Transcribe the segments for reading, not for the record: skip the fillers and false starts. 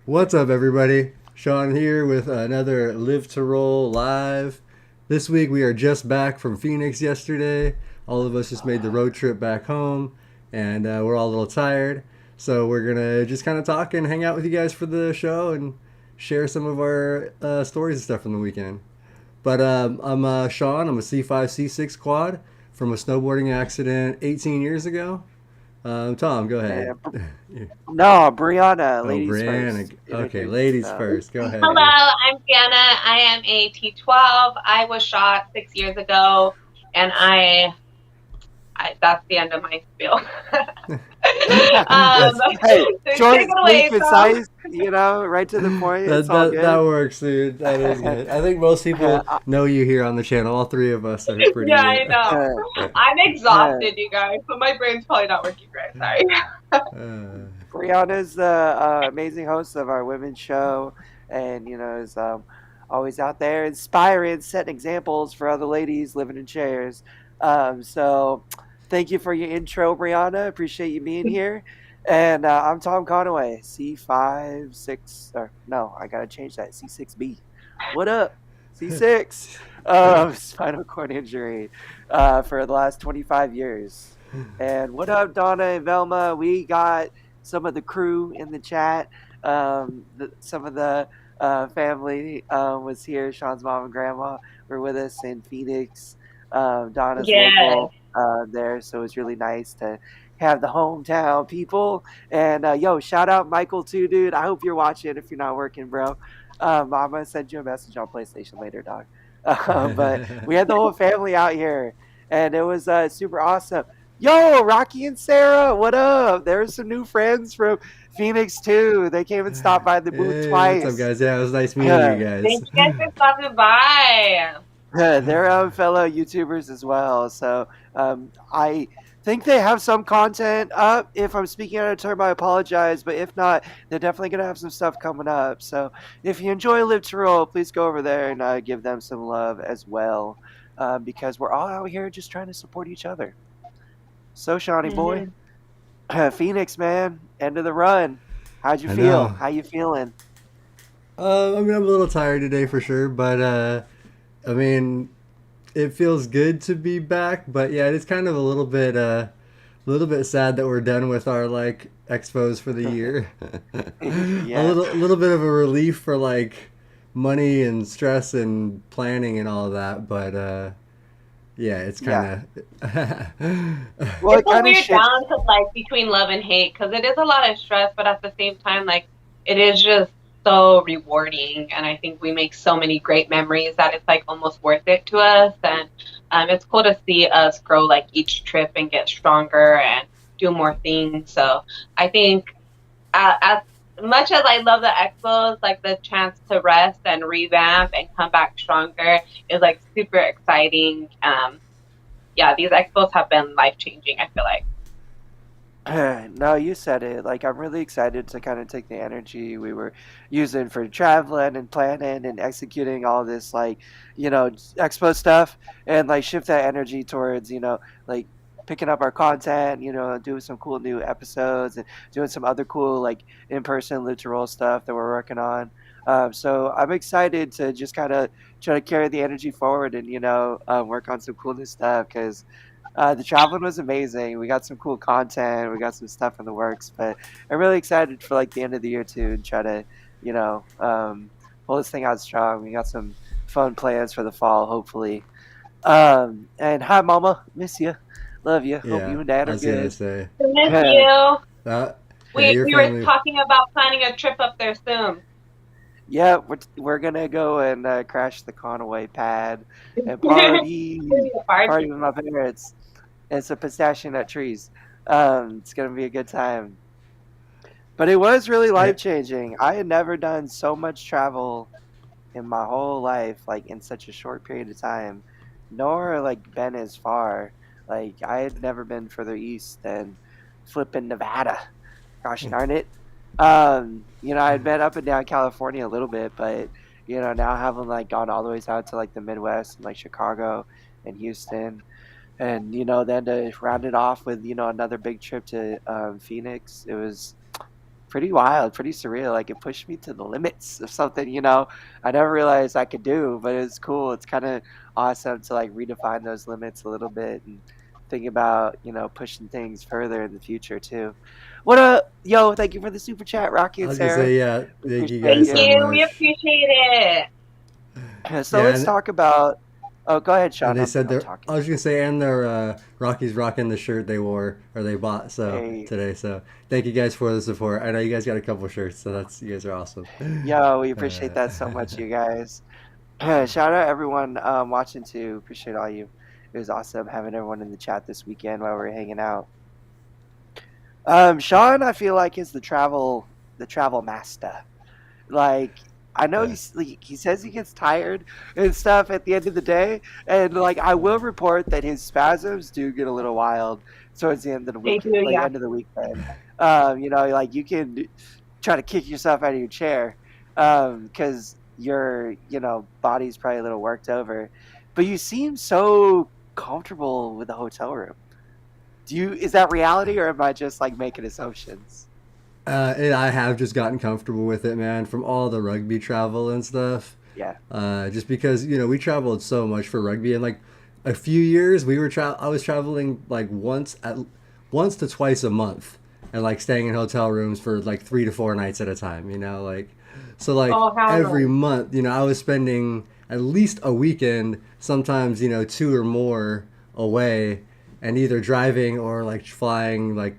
What's up, everybody? Shawn here with another Live to Roll live. This week we are just back from Phoenix yesterday. All of us just made the road trip back home, and we're all a little tired. So we're gonna just kind of talk and hang out with you guys for the show and share some of our stories and stuff from the weekend. But I'm Shawn. I'm a C5, C6 quad from a snowboarding accident 18 years ago. Tom, go ahead. And no, Brianna, Oh, ladies first. Brianna. Okay, Introduce ladies yourself. first. Go Hello, ahead. I'm Brianna. I am a T12. I was shot 6 years ago, and I that's the end of my spiel. That's Hey, Take short, it sweet, away, Tom. concise. Right to the point. It's that all that good. works, dude. That is good. I think most people Uh, know you here on the channel. All three of us are Yeah, pretty. I know. uh, I'm uh, exhausted, you guys, so my brain's probably not working right. Sorry. Brianna's the amazing host of our women's show, and is always out there inspiring, setting examples for other ladies living in chairs. So, thank you for your intro, Brianna. Appreciate you being here. And I'm Tom Conaway, C5, 6, or no, I gotta change that, C6B. What up? C6. Spinal cord injury for the last 25 years. And what up, Donna and Velma? We got some of the crew in the chat. Some of the family was here. Shawn's mom and grandma were with us in Phoenix. Donna's Yes. local there, so it's really nice to have the hometown people. And yo, shout out Michael too, dude. I hope you're watching if you're not working, bro. I'm gonna send you a message on PlayStation later, dog. But we had the whole family out here, and it was super awesome. Yo, Rocky and Sarah, what up? There's some new friends from Phoenix too. They came and stopped by the booth Hey, what's up, twice. guys? Yeah, it was nice meeting you guys. Thank you guys for stopping by. They're fellow YouTubers as well. So I think they have some content up. If I'm speaking out of turn, I apologize. But if not, they're definitely going to have some stuff coming up. So if you enjoy Live to Roll, please go over there and give them some love as well. Because we're all out here just trying to support each other. So, Shawnee boy, Mhm. Phoenix, man, end of the run. How'd you I feel? know. How you feeling? I mean, I'm a little tired today for sure, but I mean, it feels good to be back. But yeah, it's kind of a little bit sad that we're done with our like expos for the year. Yeah. A little bit of a relief for like money and stress and planning and all of that, but yeah, it's Yeah. kind of Well, It's it a kind of weird shifts. balance of like between love and hate because it is a lot of stress, but at the same time, like it is just so rewarding. And I think we make so many great memories that it's like almost worth it to us. And it's cool to see us grow like each trip and get stronger and do more things. So I think as much as I love the expos, like the chance to rest and revamp and come back stronger is like super exciting. Yeah, these expos have been life changing, I feel like. No, you said it. Like, I'm really excited to kind of take the energy we were using for traveling and planning and executing all this, like, expo stuff and, like, shift that energy towards, like, picking up our content, doing some cool new episodes and doing some other cool, like, in-person literal stuff that we're working on. So I'm excited to just kind of try to carry the energy forward and, work on some cool new stuff because the traveling was amazing. We got some cool content. We got some stuff in the works, but I'm really excited for like the end of the year too, and try to, pull this thing out strong. We got some fun plans for the fall, hopefully. And hi, Mama, miss you, love you. Hope yeah. you and Dad I are was gonna good. say I miss you. that. Yeah, We your we were family. talking about planning a trip up there soon. Yeah, we're gonna go and crash the Conaway pad and party, party Party. with my parents and some pistachio nut trees. It's gonna be a good time. But it was really Yeah. life changing. I had never done so much travel in my whole life, like in such a short period of time, nor like been as far. Like I had never been further east than flipping Nevada. Gosh darn it. I had been up and down California a little bit, but now having like gone all the way out to like the Midwest and like Chicago and Houston, and then to round it off with another big trip to Phoenix, it was pretty wild, pretty surreal. Like it pushed me to the limits of something, I never realized I could do, but it's cool. It's kind of awesome to like redefine those limits a little bit and think about, pushing things further in the future too. What up, yo? Thank you for the super chat, Rocky I and was gonna Sarah. say, yeah, We thank you appreciate guys Thank so you. you. We much. appreciate it. So Yeah, let's talk about. Oh, go ahead, and Shawn. they I'm said I'm they're. I talking. was gonna say, and their Rockies rocking the shirt they wore or they bought so Hey, today. So thank you guys for the support. I know you guys got a couple shirts, so that's you guys are awesome. yo, we appreciate that so much, Uh, you guys. Shout out everyone watching too. Appreciate all you. It was awesome having everyone in the chat this weekend while we were hanging out. Shawn, I feel like is the travel master. Like I know yeah. he says he gets tired and stuff at the end of the day, and like I will report that his spasms do get a little wild towards the end of the They week, do, like yeah. end of the weekend. Like you can try to kick yourself out of your chair, because your body's probably a little worked over, but you seem so comfortable with the hotel room. Is that reality or am I just like making assumptions? And I have just gotten comfortable with it, man, from all the rugby travel and stuff. Yeah. Just because we traveled so much for rugby, and like a few years I was traveling like once to twice a month, and like staying in hotel rooms for like 3 to 4 nights at a time. Like so like Oh, hell every no. month, I was spending at least a weekend, sometimes two or more away, and either driving or like flying like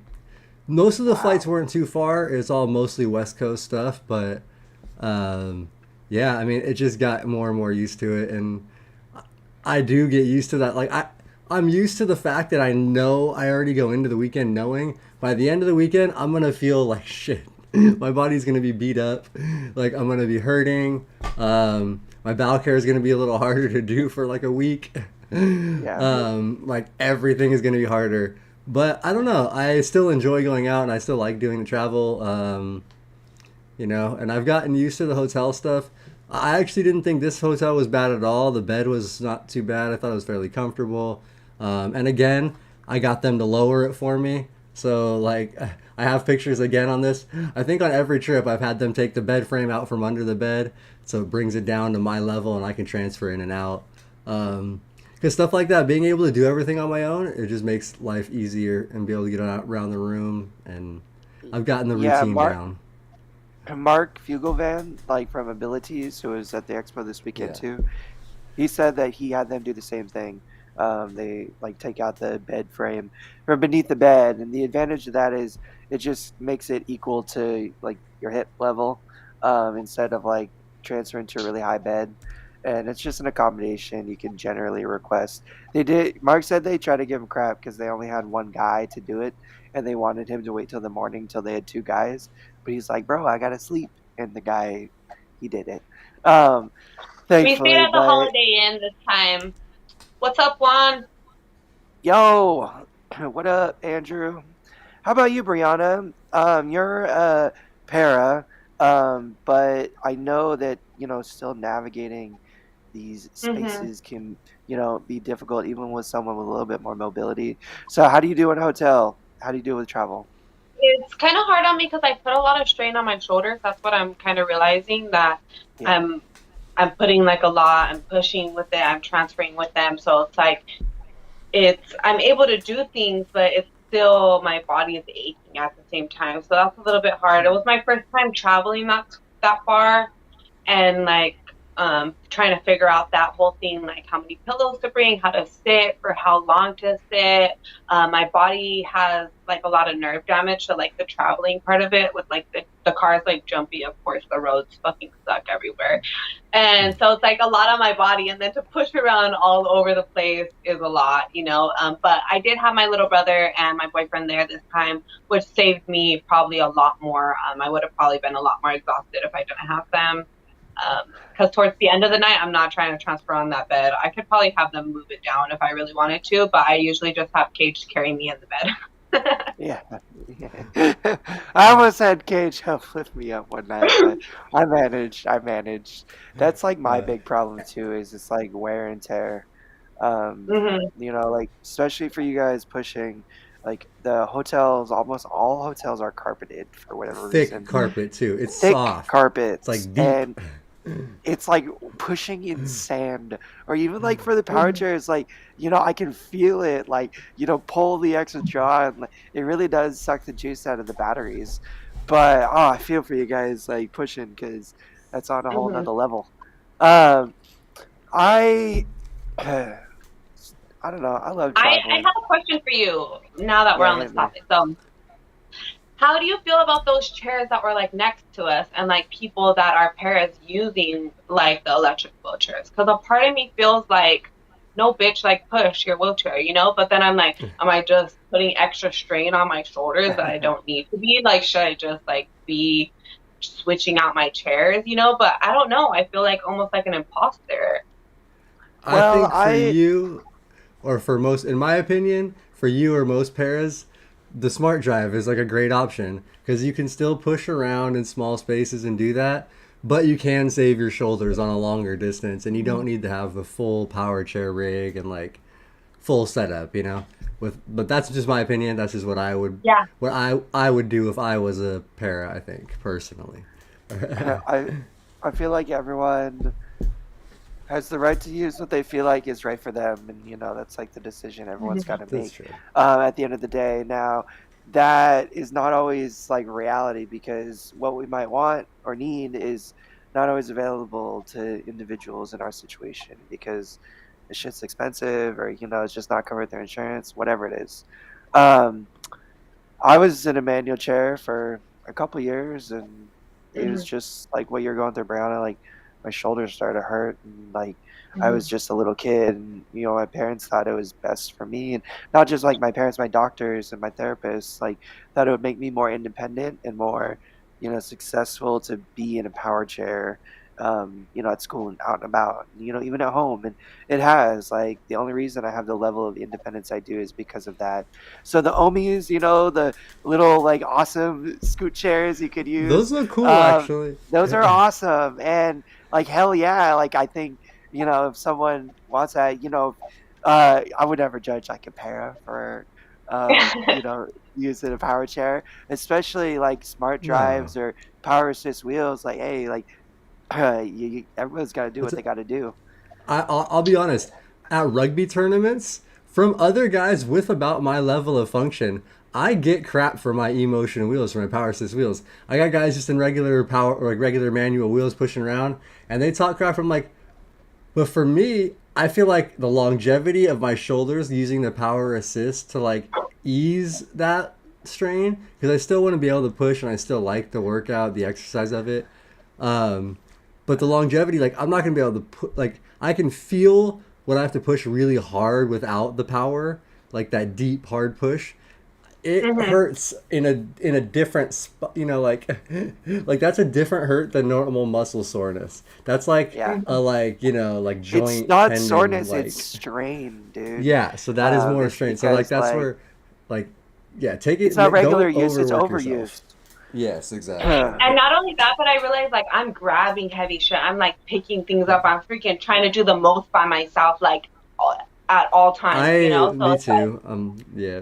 most of the flights Wow. weren't too far. It's all mostly West Coast stuff, but yeah, I mean, it just got more and more used to it, and I do get used to that. Like I'm used to the fact that I know I already go into the weekend knowing by the end of the weekend I'm gonna feel like shit. My body's gonna be beat up, like I'm gonna be hurting. My bowel care is gonna be a little harder to do for like a week. Yeah. Like everything is gonna be harder. But I don't know. I still enjoy going out, and I still like doing the travel. And I've gotten used to the hotel stuff. I actually didn't think this hotel was bad at all. The bed was not too bad. I thought it was fairly comfortable. And again, I got them to lower it for me. So, like, I have pictures again on this. I think on every trip, I've had them take the bed frame out from under the bed. So it brings it down to my level and I can transfer in and out. Because stuff like that, being able to do everything on my own, it just makes life easier and be able to get out around the room. And I've gotten the Yeah, routine Mark down. Mark Fugelvan, like from Abilities, who was at the expo this weekend Yeah. too, he said that he had them do the same thing. They like take out the bed frame from beneath the bed, and the advantage of that is it just makes it equal to like your hip level, instead of like transferring to a really high bed. And it's just an accommodation you can generally request. They did. Mark said they tried to give him crap because they only had one guy to do it, and they wanted him to wait till the morning till they had two guys. But he's like, "Bro, I gotta sleep," and the guy, he did it. Um, We stayed thankfully, at the but Holiday Inn this time. What's up, Juan? yo, what up, Andrew? How about you, Brianna? You're para, but I know that still navigating these Hmm. spaces can be difficult, even with someone with a little bit more mobility. So, how do you do in a hotel? How do you do with travel? It's kind of hard on me because I put a lot of strain on my shoulders. That's what I'm kind of realizing that Yeah, I'm I'm putting like a lot. I'm pushing with it. I'm transferring with them. So it's like I'm able to do things, but it's still my body is aching at the same time. So that's a little bit hard. It was my first time traveling that far, and like trying to figure out that whole thing, like how many pillows to bring, how to sit, for how long to sit. My body has like a lot of nerve damage, so like the traveling part of it with like the cars like jumpy, of course the roads fucking suck everywhere, and so it's like a lot on my body, and then to push around all over the place is a lot. But I did have my little brother and my boyfriend there this time, which saved me probably a lot more. I would have probably been a lot more exhausted if I didn't have them. Because towards the end of the night, I'm not trying to transfer on that bed. I could probably have them move it down if I really wanted to, but I usually just have Cage carry me in the bed. yeah. I almost had Cage help lift me up one night, but I managed. I managed. That's like my Uh, big problem too. Is it's like wear and tear. Hmm. Like especially for you guys pushing. like the hotels, almost all hotels are carpeted for whatever Thick reason. carpet too. It's Thick soft. It's carpets, like deep. and it's like pushing in sand. Or even like for the power chairs, like, I can feel it, like, pull the extra jaw, and like, it really does suck the juice out of the batteries. But I feel for you guys like pushing, because that's on a whole Mhm. nother level. um I I don't know, I love I traveling. have a question for you now that we're Yeah, on hit this me. topic. So, how do you feel about those chairs that were like next to us and like people that are parents using like the electric wheelchairs? Because a part of me feels like, no, bitch, like push your wheelchair, you know? But then I'm like, am I just putting extra strain on my shoulders that I don't need to be? Like, should I just like be switching out my chairs, you know? But I don't know. I feel like almost like an imposter. I Well, think for you, or for most, in my opinion, for you or most paras, the smart drive is like a great option because you can still push around in small spaces and do that, but you can save your shoulders on a longer distance, and you don't need to have the full power chair rig and like full setup, you know. But that's just my opinion. That's just Yeah. what I would do if I was a para. I think personally. I I feel like everyone has the right to use what they feel like is right for them, and that's like the decision everyone's got to That's make true. at the end of the day. Now, that is not always like reality, because what we might want or need is not always available to individuals in our situation, because it's just expensive, or it's just not covered their insurance, whatever it is. um I was in a manual chair for a couple years, and it was Hmm. just like what you're going through, Brianna. Like, my shoulders started to hurt, and like I was Hmm. just a little kid, and my parents thought it was best for me, and not just like my parents, my doctors and my therapists, like, thought it would make me more independent and more, successful to be in a power chair, at school and out and about, even at home. And it has, like, the only reason I have the level of independence I do is because of that. So the Omis, the little like awesome scoot chairs you could use. Those look cool, Um, actually. those are awesome, and like, hell yeah, like, I think, if someone wants that, I would never judge like a para for using a power chair, especially like smart No, drives or power assist wheels. Like, hey, like, everyone's got to do it's what they got to do. I'll be honest. At rugby tournaments, from other guys with about my level of function, I get crap for my emotion wheels, for my power assist wheels. I got guys just in regular power or like regular manual wheels pushing around, and they talk crap. I'm like, but for me, I feel like the longevity of my shoulders using the power assist to like ease that strain, because I still want to be able to push and I still like the workout, the exercise of it. Um, but the longevity, like I'm not gonna be able to put like I can feel when I have to push really hard without the power, like that deep hard push. It Hmm. hurts in a different spot, like like that's a different hurt than normal muscle soreness. That's like Yeah, a like like it's joint not tendon soreness, it's like strain, dude. yeah. So that is more It's strain. So like because, that's like, where like yeah, take it's not it. regular Don't use, it's overwork yourself. overuse. Yes, exactly. And not only that, but I realized like I'm grabbing heavy shit. I'm like picking things up. I'm freaking trying to do the most by myself, like at all times, you know? So Me it's like, too. Yeah.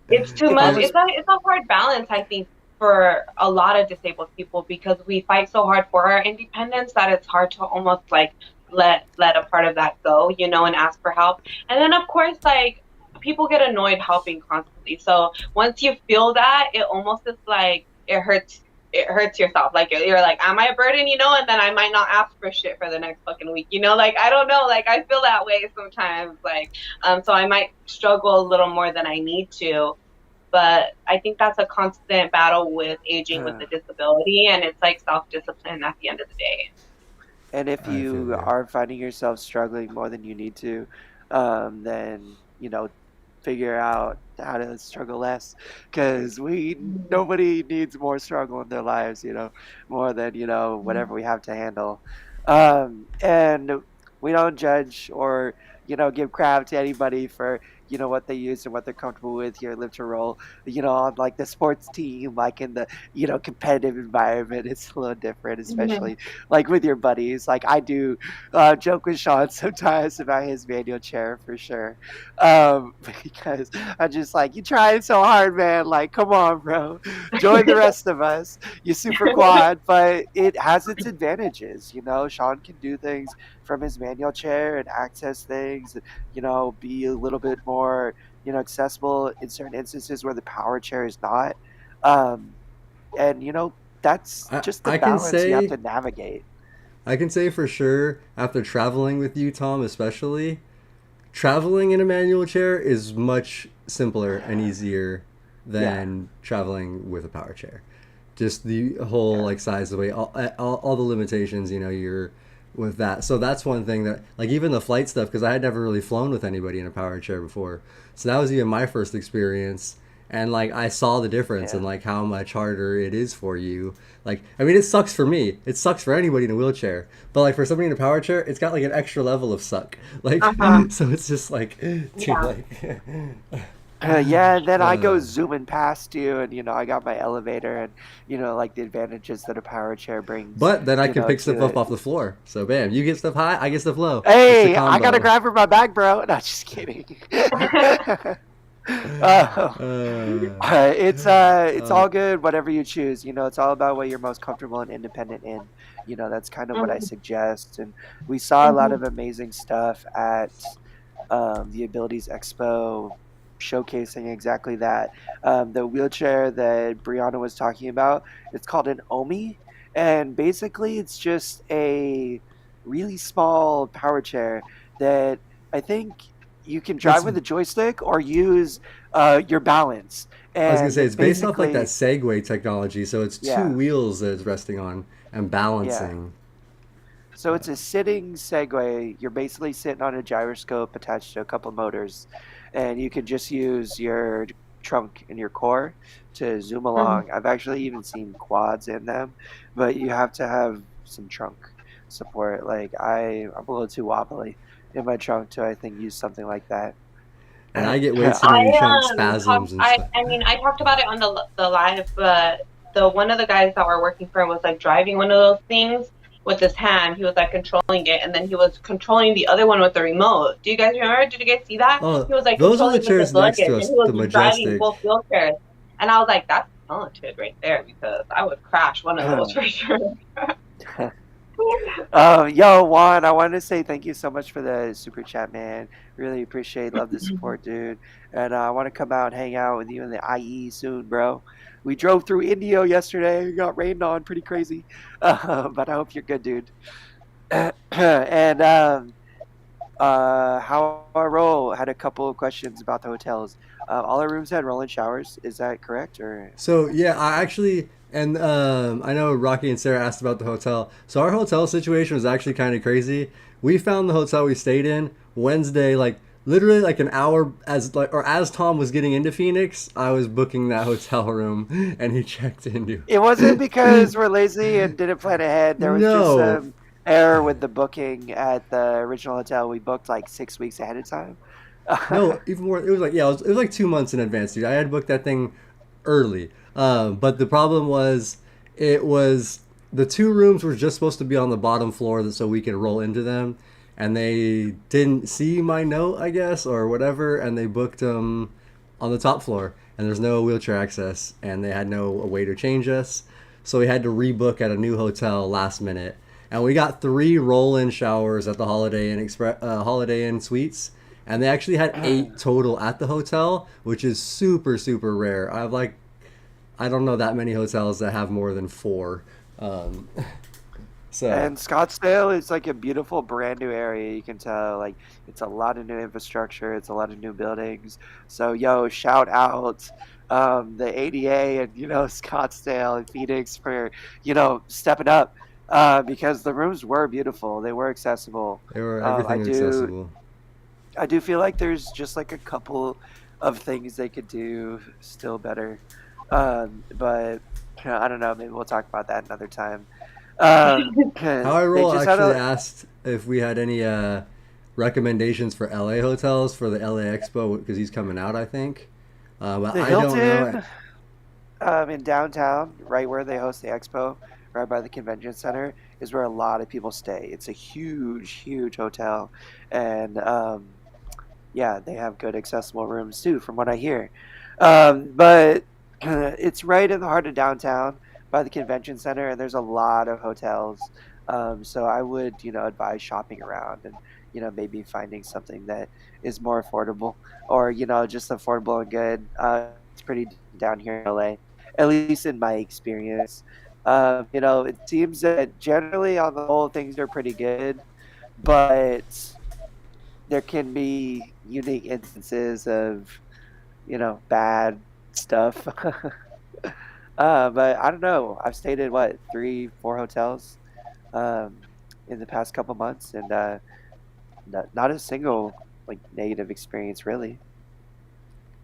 it's too If I much. I was It's a hard balance, I think, for a lot of disabled people because we fight so hard for our independence that it's hard to almost like let a part of that go, you know, and ask for help. And then of course, like people get annoyed helping constantly. So once you feel that, it almost is like it hurts yourself. Like you're like, am I a burden, you know? And then I might not ask for shit for the next fucking week, you know? Like I don't know. Like I feel that way sometimes. Like so I might struggle a little more than I need to, but I think that's a constant battle with aging with a disability, and it's like self discipline at the end of the day. and if I feel you you. are finding yourself struggling more than you need to, then figure out how to struggle less, because we nobody needs more struggle in their lives, more than whatever we have to handle. And we don't judge or give crap to anybody for what they use and what they're comfortable with here at Live to Roll. On like the sports team, like in the competitive environment, it's a little different, Mhm. especially like with your buddies. Like I do joke with Shawn sometimes about his manual chair for sure, because I'm just like, you trying so hard, man. Like, come on, bro, join the rest of us. You super quad, but it has its advantages. Shawn can do things from his manual chair and access things, be a little bit more, accessible in certain instances where the power chair is not. Um, and that's I just the I can balance you have say to navigate. I can say for sure after traveling with you, Tom, especially traveling in a manual chair is much simpler and easier Yeah, than traveling with a power chair. Just the whole yeah, like size of the weight, all the limitations, you're with that. So that's one thing that like even the flight stuff because I had never really flown with anybody in a power chair before. So that was even my first experience and like I saw the difference and yeah. like how much harder it is for you. Like I mean it sucks for me. It sucks for anybody in a wheelchair. But like for somebody in a power chair, it's got like an extra level of suck. Like Uh-huh. so it's just like dude Yeah. like Yeah, and then I go uh, zooming past you, and I got my elevator, and like the advantages that a power chair brings, but then I can pick to stuff up it. off the floor. So bam, you get stuff high, I get stuff low. It's the Hey, I gotta combo. grab her my bag, bro. No, just kidding. uh, Uh, it's uh, all good, whatever you choose. It's all about what you're most comfortable and independent in. That's kind of what I Mhm. suggest. And we saw a lot Mhm. of amazing stuff at the Abilities Expo, showcasing exactly that. The wheelchair that Brianna was talking about, it's called an OMI, and basically it's just a really small power chair that I think you can drive it's with a joystick or use your balance. I was gonna say And it's based off like that basically, Segway technology, so it's two yeah, wheels that it's resting on and yeah. balancing. So it's a sitting Segway. You're basically sitting on a gyroscope attached to a couple motors, and you can just use your trunk and your core to zoom Mhm. along. I've actually even seen quads in them, but you have to have some trunk support. Like I'm a little too wobbly in my trunk to I think use something like that. And I get way too I many trunk talked. spasms and stuff. I mean, I talked about it on the live, but the one of the guys that were working for him was like driving one of those things with his hand. He was like controlling it, and then he was controlling the other one with the remote. Do you guys remember? Did you guys see that? Oh, He was like those are the controlling with his chairs next luggage, to and us, he was the driving Majestic. both wheelchairs. And I was like, that's talented right there because I would crash one of those for sure. Yo, Juan, I wanted to say thank you so much for the super chat, man. Really appreciate, love the support, dude. And I want to come out and hang out with you in the IE soon, bro. We drove through Indio yesterday, got rained on, pretty crazy. But I hope you're good, dude. And how I roll had a couple of questions about the hotels. All our rooms had roll-in showers. Is that correct? Or So yeah, I actually and I know Rocky and Sarah asked about the hotel. So our hotel situation was actually kind of crazy. We found the hotel we stayed in Wednesday, like literally like an hour as Tom was getting into Phoenix, I was booking that hotel room, and he checked into. it wasn't because we're lazy and didn't plan ahead. There was just No, some error with the booking at the original hotel. We booked like 6 weeks ahead of time. no, even more. It was like it was like 2 months in advance, dude. I had booked that thing early, but the problem was it was the two rooms were just supposed to be on the bottom floor so we could roll into them, and they didn't see my note, I guess, or whatever, and they booked them on the top floor, and there's no wheelchair access, and they had no way to change us, so we had to rebook at a new hotel last minute, and we got three roll-in showers at the Holiday Inn Suites, and they actually had eight total at the hotel, which is super super rare. I don't know that many hotels that have more than four. Um, so And Scottsdale is like a beautiful brand new area. You can tell like it's a lot of new infrastructure, it's a lot of new buildings. So yo, shout out the ADA and Scottsdale and Phoenix for stepping up because the rooms were beautiful. They were accessible. they were Um, I everything do accessible. I do feel like there's just like a couple of things they could do still better. But I don't know. Maybe we'll talk about that another time. How I They roll just had actually a asked if we had any recommendations for LA hotels for the LA Expo because he's coming out, I think. But The I don't know. Hilton, in downtown, right where they host the expo, right by the convention center, is where a lot of people stay. It's a huge, huge hotel, and yeah, they have good accessible rooms too, from what I hear. But it's right in the heart of downtown by the convention center, and there's a lot of hotels. So I would, advise shopping around and, maybe finding something that is more affordable or, just affordable and good. It's pretty down here in LA, at least in my experience. It seems that generally on the whole things are pretty good, but there can be unique instances of, bad stuff. But I don't know. I've stayed at what, three, four hotels um, in the past couple months, and not a single like negative experience really.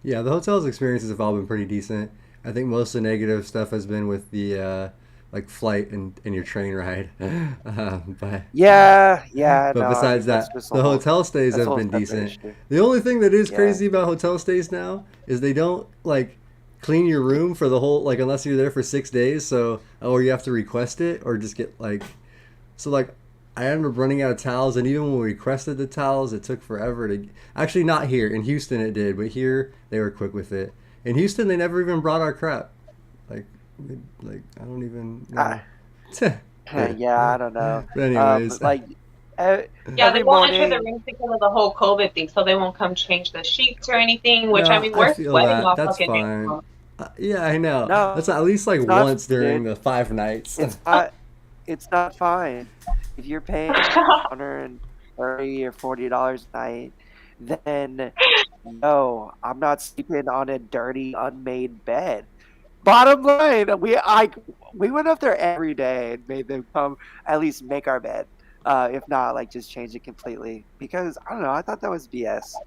Yeah, the hotel's experiences have all been pretty decent. I think most of the negative stuff has been with the like flight and your train ride. But Yeah, but no, I besides mean that, the hotel stays that's a have whole been separate decent. issue. The only thing that is Yeah. crazy about hotel stays now is they don't like clean your room for the whole like unless you're there for 6 days. So or you have to request it or just get like so like I ended up running out of towels, and even when we requested the towels, it took forever to. Actually, not here in Houston, it did, but here they were quick with it. In Houston, they never even brought our crap. Like, like I don't even know. I, but, yeah, I don't know. anyways, Like e- Yeah, they every won't enter the morning, rooms because of the whole COVID thing, so they won't come change the sheets or anything. Which I no, mean, I we're feel sweating that. all That's fucking day fine. long. Yeah, I know. no, That's at least like it's not, once during dude. the 5 nights. It's not. It's not fine. If you're paying $130 or $40 a night, then no, I'm not sleeping on a dirty, unmade bed. Bottom line, we went up there every day and made them come at least make our bed. If not, like just change it completely. Because I don't know, I thought that was BS.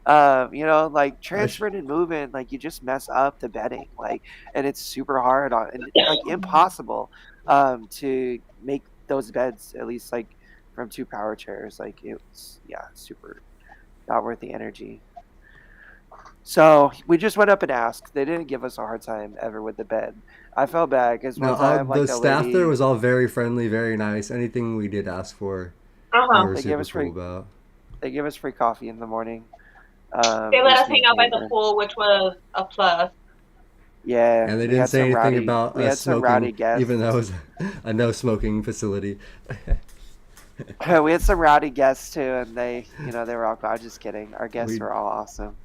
Like I sh- transferring and moving, like you just mess up the bedding, like, and it's super hard on and like impossible, to make those beds at least like from two power chairs. Like it was, yeah, super not worth the energy. So we just went up and asked. They didn't give us a hard time ever with the bed. I felt bad because no, one all, time, the like the staff there lady, was all very friendly, very nice. Anything we did ask for, they Uh-huh. were they gave super us cool free, about. they gave us free coffee in the morning. They let Just us me hang and out by the Caitlin. pool, which was a plus. Yeah, And they we didn't had say some anything rowdy, about we had some rowdy smoking, even though it guests. was a no smoking facility. We had some rowdy guests too, and they were all. I'm just kidding. Our guests we, were all awesome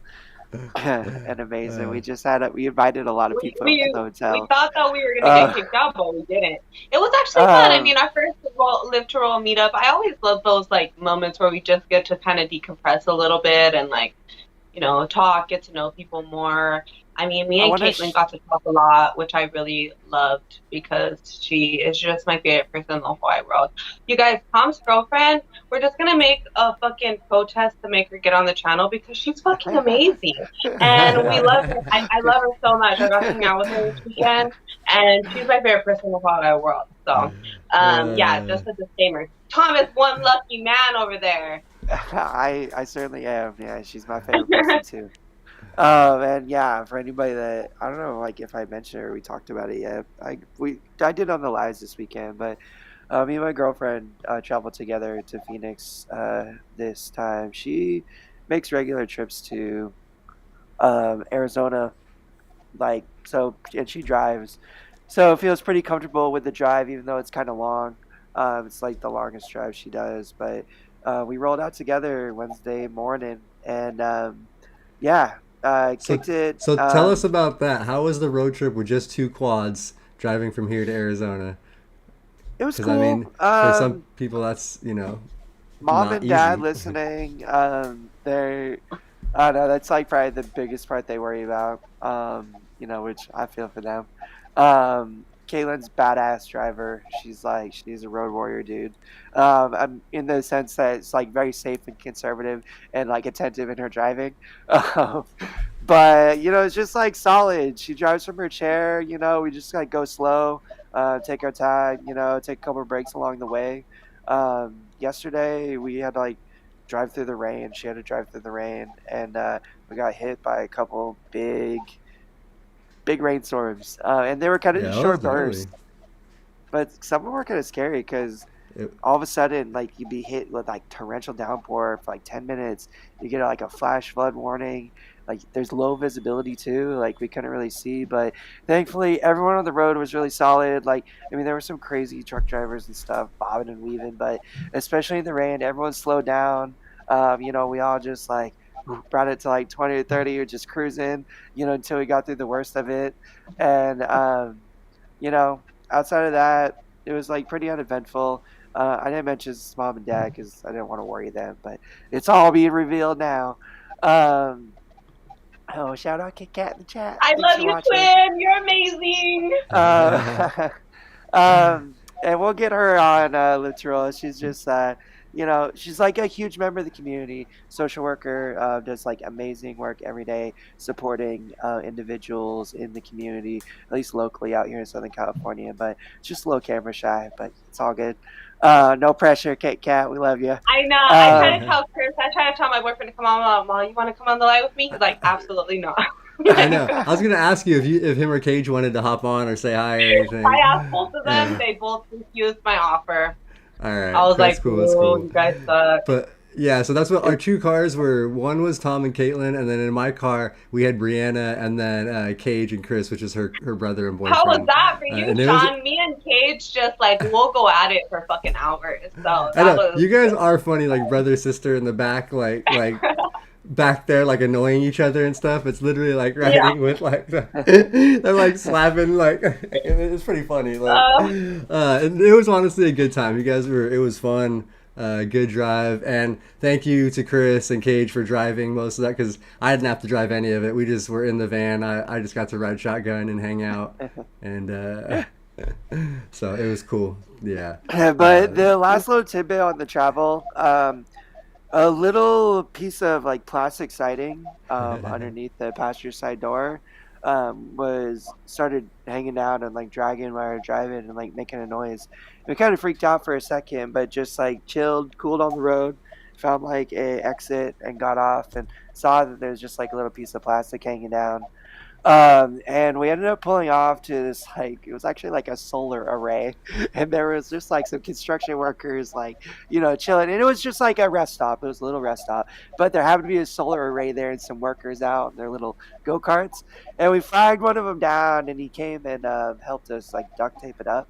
and amazing. uh, We invited a lot of We people up to we the we hotel. thought that we were gonna get Uh, kicked out, but we didn't. It was actually fun. I um, mean, our first live to roll meetup. I always love those like moments where we just get to kind of decompress a little bit and like talk, get to know people more. I mean, me I and want to. Caitlin got to talk a lot, which I really loved because she is just my favorite person in the whole wide world. You guys, Tom's girlfriend, we're just gonna make a fucking protest to make her get on the channel because she's fucking amazing. And we love her. I love her so much. I got to hang out with her this weekend, and she's my favorite person in the whole wide world. So, yeah, uh, just a disclaimer. Tom is one lucky man over there. I certainly am. Yeah, she's my favorite person too. And yeah, for anybody that I don't know, like if I mentioned it or we talked about it yet, I did on the lives this weekend, but me and my girlfriend traveled together to Phoenix this time. She makes regular trips to Arizona, like so, and she drives, so it feels pretty comfortable with the drive, even though it's kind of long. It's like the longest drive she does, but we rolled out together Wednesday morning, and yeah, so, kicked it. so tell us about that. How was the road trip with just two quads driving from here to Arizona? It was Because I cool. mean, for some people, that's Mom not and dad easy. listening. They're I don't know, that's like probably the biggest part they worry about. Which I feel for them. Caitlin's badass driver. She's a road warrior, dude. I'm in the sense that it's like very safe and conservative and like attentive in her driving. Um, but it's just like solid. She drives from her chair. We just like go slow, take our time. Take a couple of breaks along the way. Yesterday we had to like drive through the rain. She had to drive through the rain, and we got hit by a couple big rainstorms, and they were kind of Yeah, just that was short gnarly. bursts. But some of them were kind of scary because It, all of a sudden, like you'd be hit with like torrential downpour for like 10 minutes. You get like a flash flood warning. Like there's low visibility too. Like we couldn't really see, but thankfully everyone on the road was really solid. Like I mean, there were some crazy truck drivers and stuff bobbing and weaving, but especially in the rain, everyone slowed down. We all just like brought it to like 20 or 30 or just cruising, until we got through the worst of it. And you know, outside of that, it was like pretty uneventful. I didn't mention his mom and dad because I didn't want to worry them, but it's all being revealed now. Um, oh, shout out Kit Kat in the chat. I Thanks love for you, watching. twin. You're amazing. Uh, and we'll get her on Literal. She's just, she's like a huge member of the community, social worker, does like amazing work every day supporting individuals in the community, at least locally out here in Southern California. But just a little camera shy, but it's all good. No pressure, Kit Kat. We love you. I know. I try to Um, tell Chris. I try to tell my boyfriend to come on. Mom, you want to come on the live with me? He's like, absolutely not. I know. I was gonna ask you if him or Cage wanted to hop on or say hi or I anything. asked both of them. They both refused my offer. All I right, was that's like, cool. That's "Bro, cool. you guys suck." But yeah, so that's what our two cars were. One was Tom and Caitlin, and then in my car we had Brianna, and then Cage and Chris, which is her brother and How was boyfriend. that for you, And it was. Shawn? Me and Cage just like we'll go at it for fucking hours. So I that know was you guys are funny, like brother sister in the back, like back there, like annoying each other and stuff. It's literally like yeah. riding with like they're like slapping, like it's pretty funny. Like, Uh, and it was honestly a good time. You guys were. It was fun. Good drive, and thank you to Chris and Cage for driving most of that because I didn't have to drive any of it. We just were in the van. I just got to ride shotgun and hang out, and so it was cool. Yeah. but the last little tidbit on the travel, a little piece of like plastic siding underneath the passenger side door was started hanging out and like dragging while we were driving and like making a noise. We kind of freaked out for a second, but just like chilled, cooled on the road, found like a exit and got off and saw that there's just like a little piece of plastic hanging down. And we ended up pulling off to this like it was actually like a solar array, and there was just like some construction workers like chilling, and it was just like a rest stop. It was a little rest stop, but there happened to be a solar array there and some workers out in their little go karts, and we flagged one of them down, and he came and helped us like duct tape it up,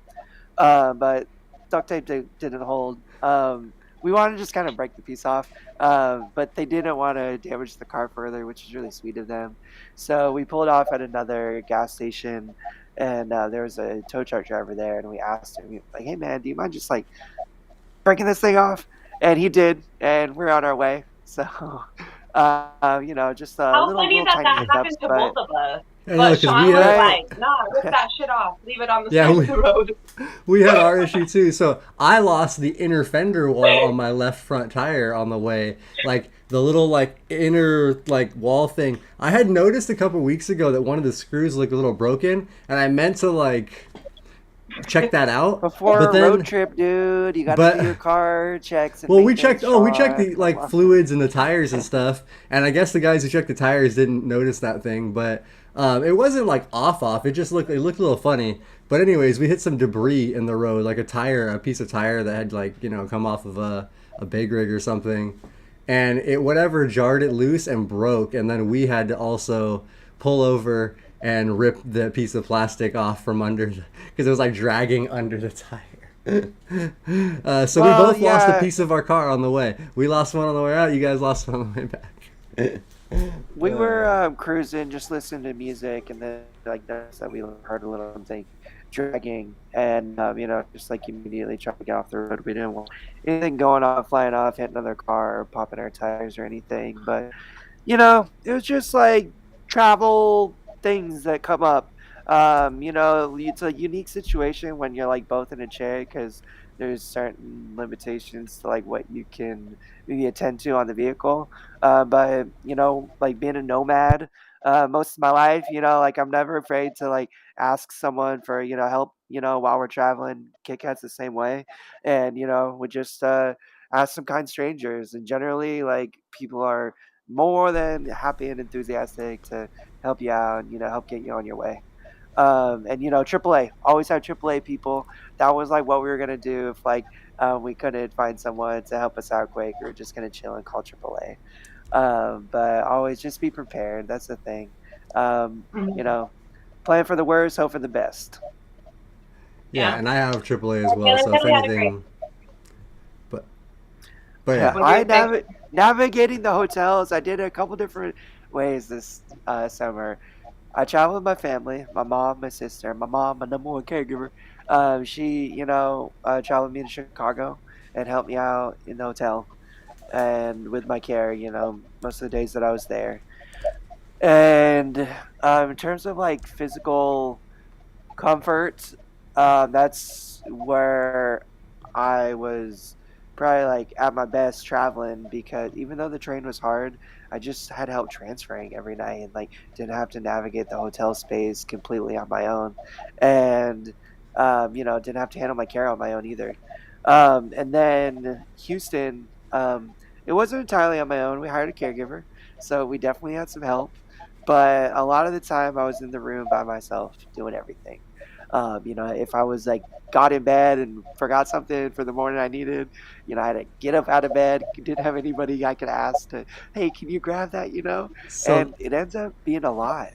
but duct tape didn't hold. We wanted to just kind of break the piece off, but they didn't want to damage the car further, which is really sweet of them. So we pulled off at another gas station, and there was a tow truck driver there, and we asked him, like, "Hey man, do you mind just like breaking this thing off?" And he did, and we're on our way. So, just how little funny little that tiny that hiccups, happened to but both of us. I know But because we Shawn was had right. like, "Nah, rip that shit off. Leave it on the yeah side of the road." we had our issue too. So I lost the inner fender wall on my left front tire on the way, like the little like inner like wall thing. I had noticed a couple weeks ago that one of the screws looked a little broken, and I meant to like check that out, Before but a road then trip, dude, you got to do your but car checks and well, maintenance, we checked Sean. the Come like on. fluids and the tires and stuff, and I guess the guys who checked the tires didn't notice that thing, but it wasn't like off. It looked a little funny. But anyways, we hit some debris in the road, like a piece of tire that had like come off of a big rig or something, and it whatever jarred it loose and broke, and then we had to also pull over and rip the piece of plastic off from under because it was like dragging under the tire. So we Well, both lost a yeah, piece of our car on the way. We lost one on the way out. You guys lost one on the way back. we were cruising, just listening to music, and then like noticed that we heard a little something dragging, and just like immediately trying to get off the road. We didn't want anything going off, flying off, hitting another car, or popping our tires or anything. But it was just like travel things that come up. It's a unique situation when you're like both in a chair because there's certain limitations to like what you can maybe attend to on the vehicle. But like being a nomad, most of my life, like I'm never afraid to like ask someone for help. While we're traveling, Kit Kat's the same way, and we just ask some kind strangers, and generally, like, people are more than happy and enthusiastic to help you out, help get you on your way. And AAA, always have AAA people. That was like what we were gonna do if like we couldn't find someone to help us out quick. We were just gonna chill and call AAA. But always just be prepared. That's the thing. You Mhm. know, plan for the worst, hope for the best. Yeah, Yeah. and I have AAA as I feel well. like So that if we had a great anything, but but yeah. what do I you say? navigating the hotels. I did a couple different ways this summer. I traveled with my family, my mom, my sister, my mom, my number one caregiver. She, traveled with me to Chicago and helped me out in the hotel and with my care, most of the days that I was there. And in terms of like physical comfort, that's where I was probably like at my best traveling because even though the train was hard, I just had help transferring every night and like didn't have to navigate the hotel space completely on my own, and didn't have to handle my care on my own either. And then Houston, it wasn't entirely on my own. We hired a caregiver, so we definitely had some help. But a lot of the time, I was in the room by myself doing everything. If I was like got in bed and forgot something for the morning I needed, I had to get up out of bed. Didn't have anybody I could ask to, hey, can you grab that? So And it ends up being a lot.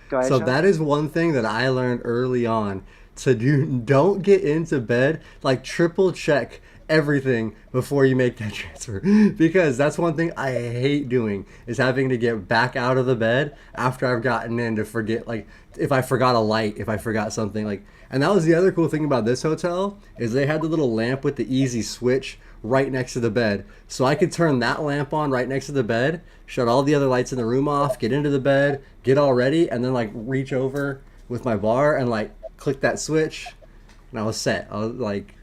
Go ahead, So Sean. that is one thing that I learned early on to do. Don't get into bed, like triple check everything before you make that transfer, because that's one thing I hate doing is having to get back out of the bed after I've gotten in to forget, like if I forgot a light, if I forgot something, like. And that was the other cool thing about this hotel is they had the little lamp with the easy switch right next to the bed. So I could turn that lamp on right next to the bed, shut all the other lights in the room off, get into the bed, get all ready, and then like reach over with my bar and like click that switch, and I was set. I was like,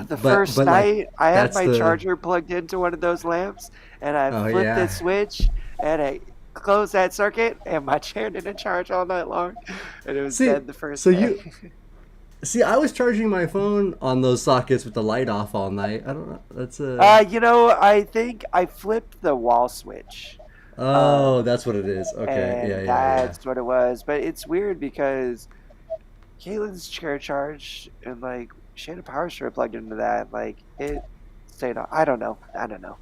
The but first like night, I had that's my the charger plugged into one of those lamps, and I oh flipped the yeah. switch, and I closed that circuit, and my chair didn't charge all night long, and it was See, dead the first so day. you see, I was charging my phone on those sockets with the light off all night. I don't know. That's a I think I flipped the wall switch. oh, Um, that's what it is. Okay, yeah, and yeah, yeah. that's what it was. But it's weird because Caitlin's chair charged and like she had a power strip plugged into that. Like it stayed on. I don't know. I don't know.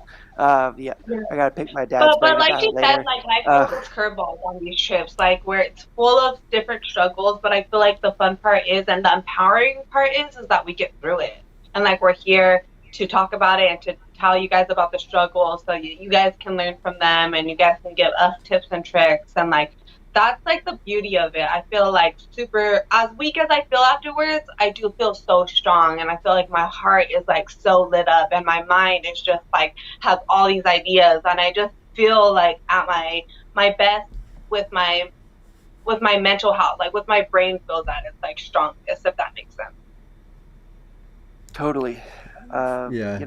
Yeah, I gotta pick my dad's But brain like about you it said, later. like life Uh, throws us curveballs on these trips, like where it's full of different struggles. But I feel like the fun part is, and the empowering part is that we get through it, and like we're here to talk about it and to tell you guys about the struggles, so you guys can learn from them, and you guys can give us tips and tricks, and like that's like the beauty of it. I feel like super as weak as I feel afterwards, I do feel so strong, and I feel like my heart is like so lit up, and my mind is just like has all these ideas, and I just feel like at my best with my mental health, like with my brain feels at its like strongest, if that makes sense. totally. Yeah.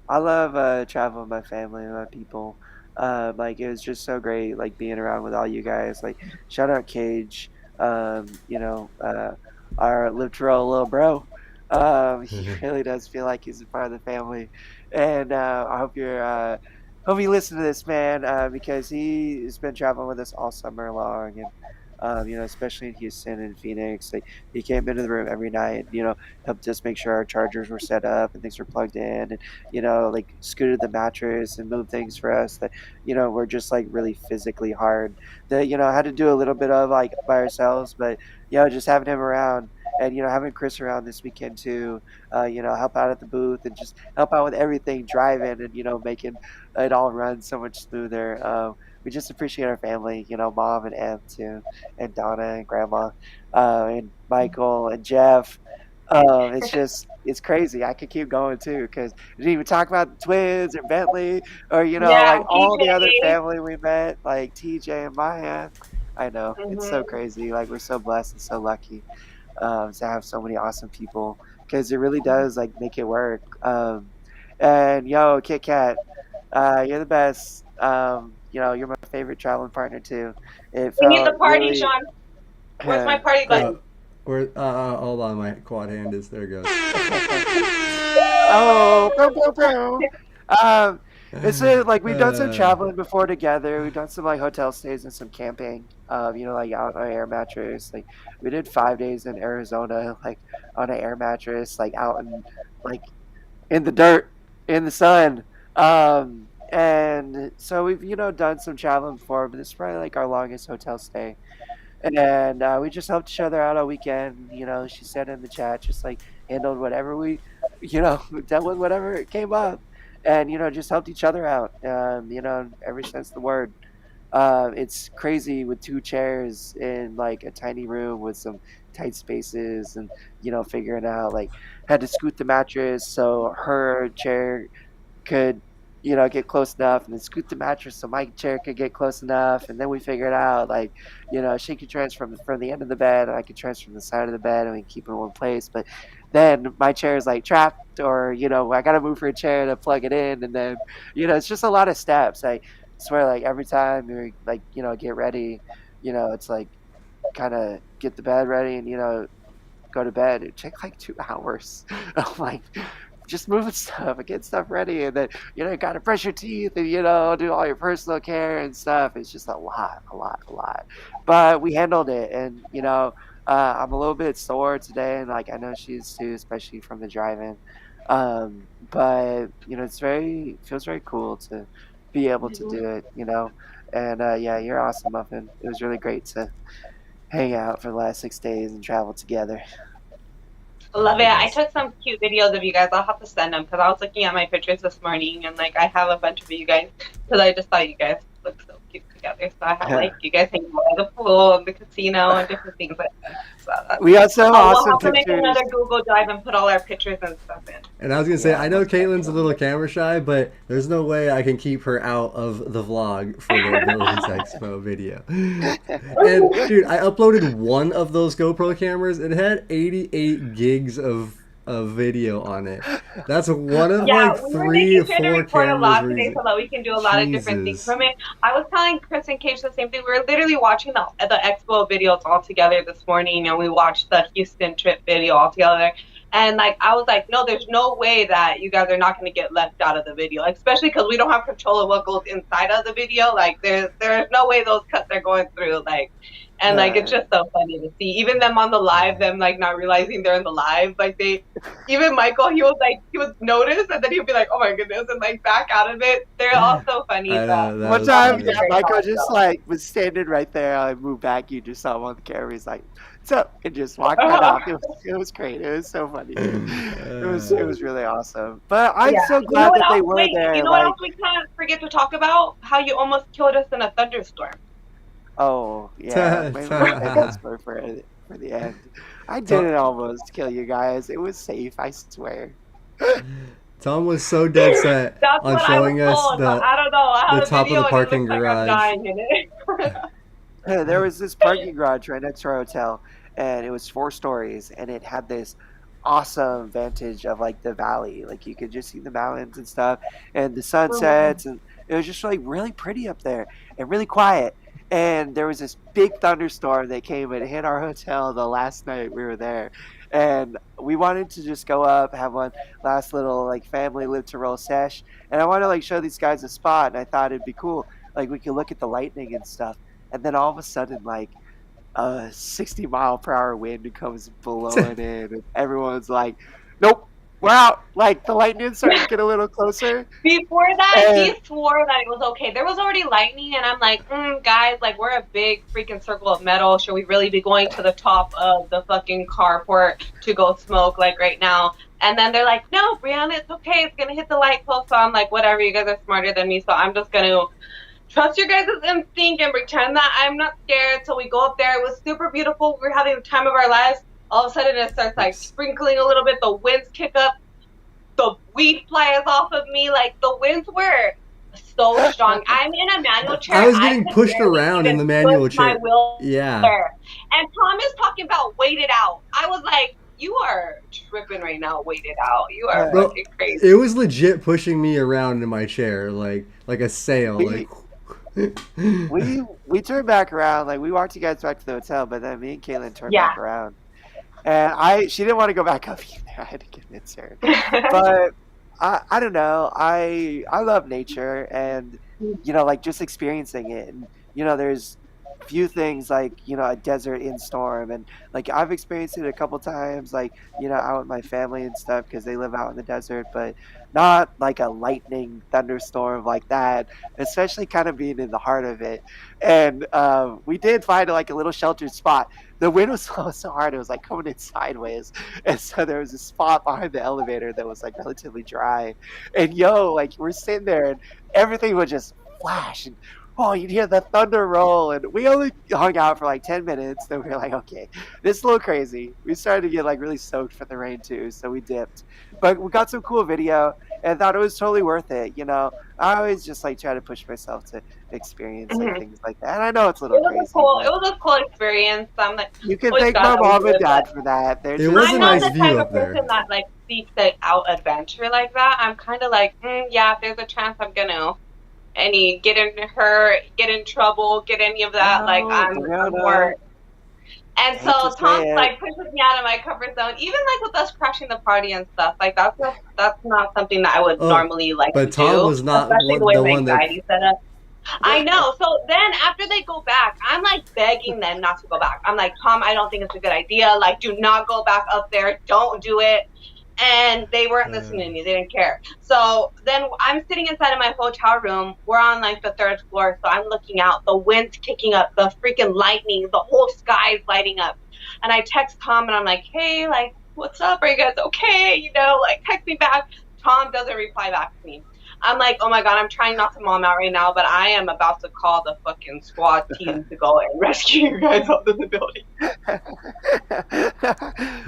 I love traveling with my family and my people. Like it was just so great, like being around with all you guys. Like shout out Cage, our literal little bro. He really does feel like he's a part of the family, and I hope you listen to this man because he has been traveling with us all summer long, and especially in Houston and Phoenix. Like he came into the room every night, helped us make sure our chargers were set up and things were plugged in, and like scooted the mattress and moved things for us that, were just like really physically hard. That, had to do a little bit of like by ourselves, but just having him around and having Chris around this weekend too, help out at the booth and just help out with everything, driving and making it all run so much smoother. We just appreciate our family, mom and Em too, and Donna and Grandma, and Michael and Jeff. It's crazy. I could keep going too because we didn't even talk about the twins or Bentley or Yeah, like all the other TJ. family we met, like TJ and Maya. I know it's so Hmm. crazy. Like we're so blessed and so lucky to have so many awesome people because it really does like make it work. And yo, Kit Kat, you're the best. You're my favorite traveling partner too. It We need felt the party, really Shawn. Where's my party great. Uh, button? where hold on, my quad hand is there. It goes. Oh, boom, boom, boom. Um, it's like we've done some Uh, traveling before together. We've done some like hotel stays and some camping. Like out on an air mattress. Like we did 5 days in Arizona, like on an air mattress, like out in like in the dirt, in the sun. And so we've done some traveling before, but this is probably like our longest hotel stay. And we just helped each other out all weekend. She said in the chat, just like handled whatever dealt with whatever came up, and just helped each other out. Every sense of the word. It's crazy with two chairs in like a tiny room with some tight spaces, and figuring out like had to scoot the mattress so her chair could get close enough, and then scoot the mattress so my chair could get close enough, and then we figured out like she could transfer from the end of the bed and I could transfer from the side of the bed, and we keep it in one place. But then my chair is like trapped, or I gotta move her chair to plug it in, and then it's just a lot of steps. I swear, like every time we like get ready, it's like kind of get the bed ready and go to bed. It takes like 2 hours of like just moving stuff and getting stuff ready, and then you gotta brush your teeth and do all your personal care and stuff. It's just a lot, a lot, a lot. But we handled it, and I'm a little bit sore today, and like I know she is too, especially from the driving. But feels very cool to be able to do it. And yeah, you're awesome, Muffin. It was really great to hang out for the last 6 days and travel together. Love the it. I best. took some cute videos of you guys. I'll have to send them because I was looking at my pictures this morning and like I have a bunch of you guys because I just thought you guys look so cute together. So I have like you guys hanging out at the pool and the casino and different things like that. So We got some we'll awesome have to make pictures. another Google Drive and put all our pictures and stuff in. And I was gonna say, Yeah, I know most Caitlin's a definitely. little camera shy, but there's no way I can keep her out of the vlog for the Abilities Expo video. And dude, I uploaded one of those GoPro cameras. It had 88 gigs of video on it. That's one of Yeah, like we were three making or sure to four record a cameras lot where today he's so that we can do a lot of different things Jesus. from it. I was telling Chris and Cage the same thing. We were literally watching the Expo videos all together this morning, and we watched the Houston trip video all together. And like I was like, no, there's no way that you guys are not going to get left out of the video, especially because we don't have control of what goes inside of the video. Like there's no way those cuts are going through. And like it's Uh, just so funny to see even them on the live, them like not realizing they're in the live, like they even Michael, he would notice and then he'd be like, oh my goodness, and like back out of it. They're all so funny. I But know that One was that time, was a yeah, funny. great Michael time. just So. like was standing right there. I moved back. You just saw him on the camera. He's like, "What's up?" and just walked right off. It was great. It was so funny, dude. It was really awesome. But I'm Yeah. so You know glad what that they else? were Wait, you there. know what Like, else we can't forget to talk about? How you almost killed us in a thunderstorm. oh yeah, maybe we'll save that story for the end. I didn't almost kill you guys. It was safe. I swear. Tom was so dead set That's on what I was showing us told. But I don't know. I the had a top of the video and it parking looks like I'm garage. dying in it. There was this parking garage right next to our hotel, and it was 4 stories, and it had this awesome vantage of like the valley. Like you could just see the mountains and stuff, and the sunsets, and it was just like really pretty up there and really quiet. And there was this big thunderstorm that came and hit our hotel the last night we were there. And we wanted to just go up, have one last little like family live to roll sesh. And I want to like show these guys a spot, and I thought it'd be cool. Like we could look at the lightning and stuff. And then all of a sudden, like a 60-mile-per-hour wind comes blowing in, and everyone's like, "Nope, we're out!" Like the lightning started to get a little closer, Before that, he and swore that it was okay. There was already lightning, and I'm like, guys, like, we're a big freaking circle of metal. Should we really be going to the top of the fucking carport to go smoke, like, right now? And then they're like, no, Brianna, it's okay. It's going to hit the light post. So I'm like, whatever. You guys are smarter than me. So I'm just going to trust your guys' instinct and pretend that I'm not scared. So we go up there. It was super beautiful. We were having the time of our lives. All of a sudden, it starts, like, sprinkling a little bit. The winds kick up. The weed flies off of me. Like the winds were so strong. I'm in a manual chair. I was I getting could pushed barely around in even the manual push my chair. wheel Yeah. there. And Tom is talking about wait it out. I was like, you are tripping right now. Wait it out. You are Bro, fucking crazy. it was legit pushing me around in my chair like a sail. we we turned back around. Like we walked you guys back to the hotel, but then me and Caitlin turned Yeah. back around, And she didn't want to go back up either. I had to convince her. But I don't know. I love nature, and like just experiencing it. And there's few things like a desert in storm, and like I've experienced it a couple times, like out with my family and stuff because they live out in the desert, but not like a lightning thunderstorm like that. Especially kind of being in the heart of it. And we did find like a little sheltered spot. The wind was blowing so hard it was like coming in sideways, and so there was a spot behind the elevator that was like relatively dry. And like we're sitting there and everything would just flash, and oh, you'd hear the thunder roll. And we only hung out for like 10 minutes. Then we were like, okay, this is a little crazy. We started to get like really soaked from the rain too, so we dipped. But we got some cool video and thought it was totally worth it. I always just like try to push myself to experience like Mhm. things like that. And I know it's a It little was a crazy, cool, it but was a cool experience. I'm like, you can always thank glad my that we mom did and it, but dad for that. They're It just was a I'm not nice the like, view type of up there. person that like seeks out adventure like that. I'm kind of like, yeah, if there's a chance, I'm gonna get in trouble, get any of that. Like no, I'm more. Brianna, And hate to so Tom say it. like pushes me out of my comfort zone, even like with us crashing the party and stuff. Like that's not something that I would Oh, normally like but to Tom do, was not especially the way the my one that. anxiety set up. I know. So then after they go back, I'm like begging them not to go back. I'm like, Tom, I don't think it's a good idea. Like, do not go back up there. Don't do it. And they weren't listening to me. They didn't care. So then I'm sitting inside of my hotel room. We're on like the third floor. So I'm looking out. The wind's kicking up. The freaking lightning. The whole sky's lighting up. And I text Tom and I'm like, hey, like, what's up? Are you guys okay? Like text me back. Tom doesn't reply back to me. I'm like, oh my God, I'm trying not to mom out right now, but I am about to call the fucking squad team to go and rescue you guys out of the building.